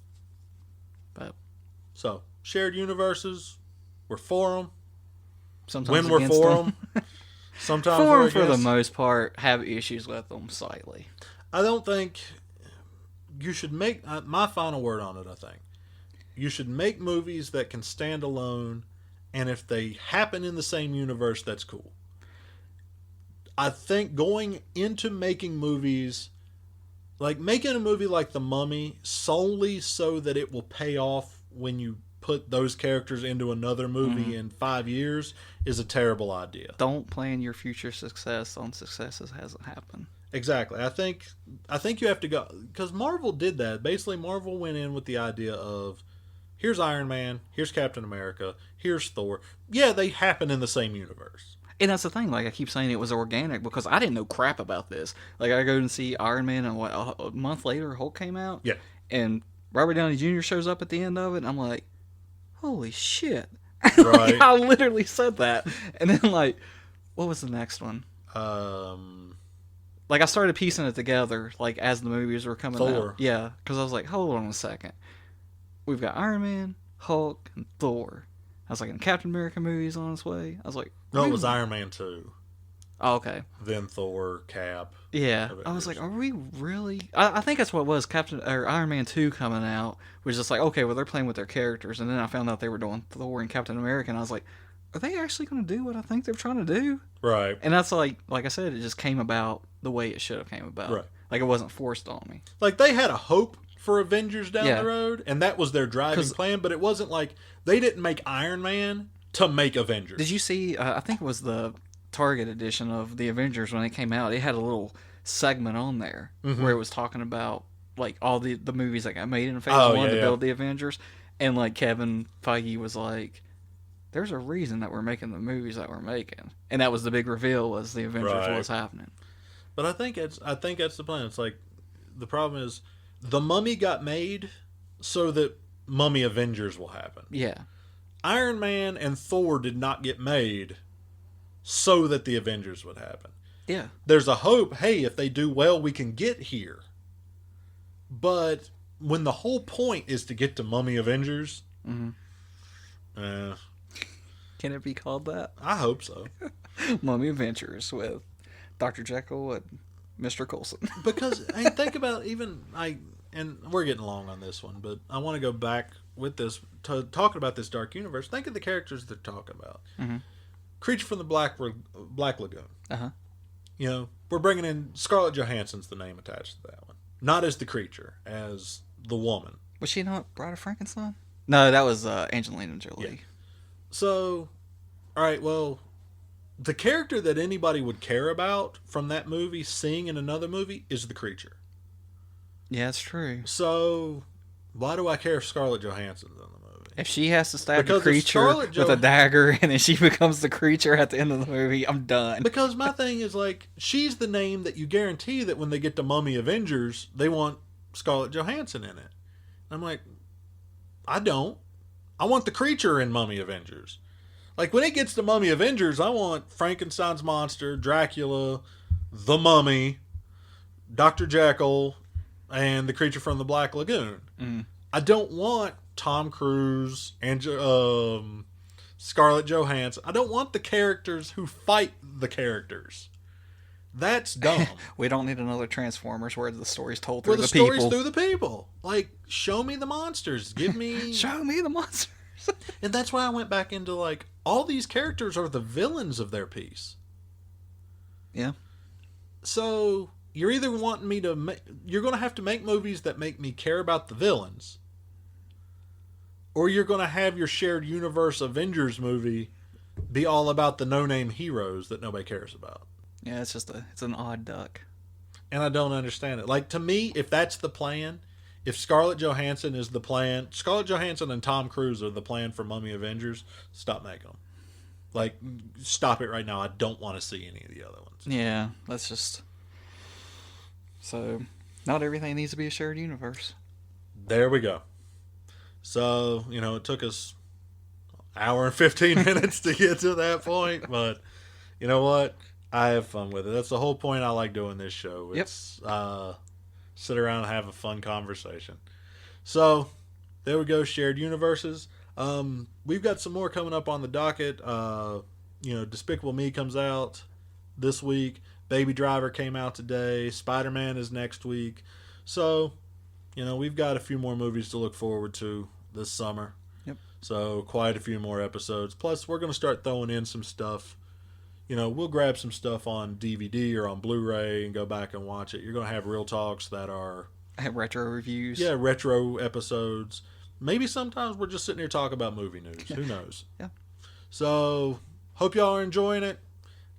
But so, shared universes, we're for them. Sometimes When we're against for them. them, sometimes For we're 'em, for the against 'em. most part, have issues with them slightly. I don't think you should make my final word on it. I think you should make movies that can stand alone, and if they happen in the same universe, that's cool. I think going into making movies, like making a movie like The Mummy solely so that it will pay off when you put those characters into another movie in 5 years, is a terrible idea. Don't plan your future success on success that hasn't happened. Exactly. I think you have to go, because Marvel did that. Basically, Marvel went in with the idea of, here's Iron Man, here's Captain America, here's Thor. Yeah, they happen in the same universe. And that's the thing. Like I keep saying, it was organic because I didn't know crap about this. Like I go and see Iron Man, and a month later, Hulk came out. Yeah. And Robert Downey Jr. shows up at the end of it, and I'm like, holy shit. Right. Like, I literally said that. And then, like, what was the next one? Like, I started piecing it together, like, as the movies were coming Thor. out. Yeah, because I was like, hold on a second. We've got Iron Man, Hulk, and Thor. I was like, and Captain America movie's on its way. I was like, No, it was Iron Man 2. oh, okay. Then Thor, Cap. Yeah, I was like, are we really? I think that's what it was. Iron Man 2 coming out was just like, okay, well, they're playing with their characters, and then I found out they were doing Thor and Captain America, and I was like, are they actually going to do what I think they're trying to do? Right. And that's like I said, it just came about the way it should have came about. Right. Like it wasn't forced on me. Like they had a hope for Avengers down Yeah. the road, and that was their driving plan, but it wasn't like they didn't make Iron Man to make Avengers. Did you see? I think it was the Target edition of the Avengers when it came out. It had a little segment on there where it was talking about like all the movies that got made in Phase 1 to build the Avengers, and like Kevin Feige was like, "There's a reason that we're making the movies that we're making," and that was the big reveal was the Avengers was happening. But I think that's the plan. It's like the problem is the Mummy got made so that Mummy Avengers will happen. Yeah. Iron Man and Thor did not get made so that the Avengers would happen. Yeah. There's a hope, hey, if they do well, we can get here. But when the whole point is to get to Mummy Avengers, Can it be called that? I hope so. Mummy Adventures with Dr. Jekyll and Mr. Coulson. Because I think about and we're getting long on this one, but I want to go back with this to talking about this dark universe. Think of the characters they're talking about. Creature from the Black Lagoon. Uh-huh. You know, we're bringing in Scarlett Johansson's the name attached to that one, not as the creature, as the woman. Was she not Bride of Frankenstein? No, that was Angelina Jolie. Yeah. So, all right, well, the character that anybody would care about from that movie seeing in another movie is the creature. Yeah, that's true. So, why do I care if Scarlett Johansson's in the movie? If she has to stab Because the if creature Scarlett with a dagger and then she becomes the creature at the end of the movie, I'm done. Because my thing is, like, she's the name that you guarantee that when they get to Mummy Avengers, they want Scarlett Johansson in it. I'm like, I don't. I want the creature in Mummy Avengers. Like, when it gets to Mummy Avengers, I want Frankenstein's monster, Dracula, the Mummy, Dr. Jekyll, and the creature from the Black Lagoon. I don't want Tom Cruise and Scarlett Johansson. I don't want the characters who fight the characters. That's dumb. We don't need another Transformers where the story's told Where through the the people. story's through the people. Like, show me the monsters. Give me... Show me the monsters. And that's why I went back into, like, all these characters are the villains of their piece. Yeah. So, you're either wanting me to... You're going to have to make movies that make me care about the villains. Or you're going to have your shared universe Avengers movie be all about the no-name heroes that nobody cares about. Yeah, it's an odd duck. And I don't understand it. Like, to me, if that's the plan, if Scarlett Johansson is the plan, Scarlett Johansson and Tom Cruise are the plan for Mummy Avengers, stop making them. Like, stop it right now. I don't want to see any of the other ones. Yeah, that's just... So, not everything needs to be a shared universe. There we go. So, you know, it took us an hour and 15 minutes to get to that point, but you know what? I have fun with it. That's the whole point I like doing this show. It's sit around and have a fun conversation. So, there we go, shared universes. We've got some more coming up on the docket. Despicable Me comes out this week. Baby Driver came out today. Spider-Man is next week. So, we've got a few more movies to look forward to this summer. Yep. So, quite a few more episodes. Plus, we're going to start throwing in some stuff. We'll grab some stuff on DVD or on Blu-ray and go back and watch it. You're going to have real talks that are... retro reviews. Yeah, retro episodes. Maybe sometimes we're just sitting here talking about movie news. Who knows? Yeah. So, hope y'all are enjoying it.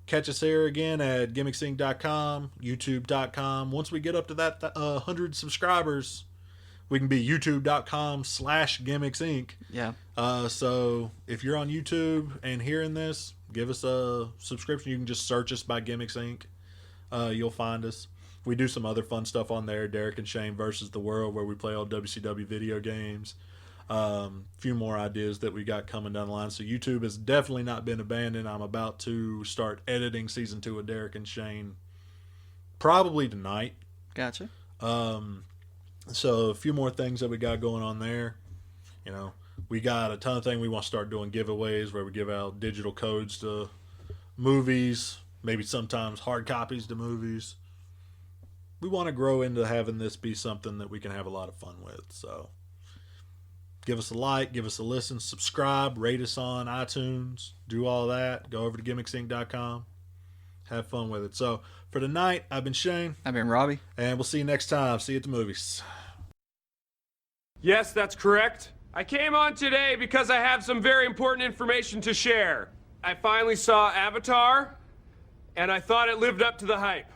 Catch us here again at gimmicksync.com, youtube.com. Once we get up to that 100 subscribers, we can be youtube.com/gimmicksync. Yeah. So, if you're on YouTube and hearing this, give us a subscription. You can just search us by Gimmicks Inc. You'll find us. We do some other fun stuff on there. Derek and Shane versus the World, where we play old WCW video games. Few more ideas that we got coming down the line. So YouTube has definitely not been abandoned. I'm about to start editing season 2 of Derek and Shane probably tonight. Gotcha. So a few more things that we got going on there. We got a ton of things. We want to start doing giveaways where we give out digital codes to movies, maybe sometimes hard copies to movies. We want to grow into having this be something that we can have a lot of fun with. So give us a like, give us a listen, subscribe, rate us on iTunes, do all that. Go over to gimmicksync.com. Have fun with it. So for tonight, I've been Shane. I've been Robbie. And we'll see you next time. See you at the movies. Yes, that's correct. I came on today because I have some very important information to share. I finally saw Avatar, and I thought it lived up to the hype.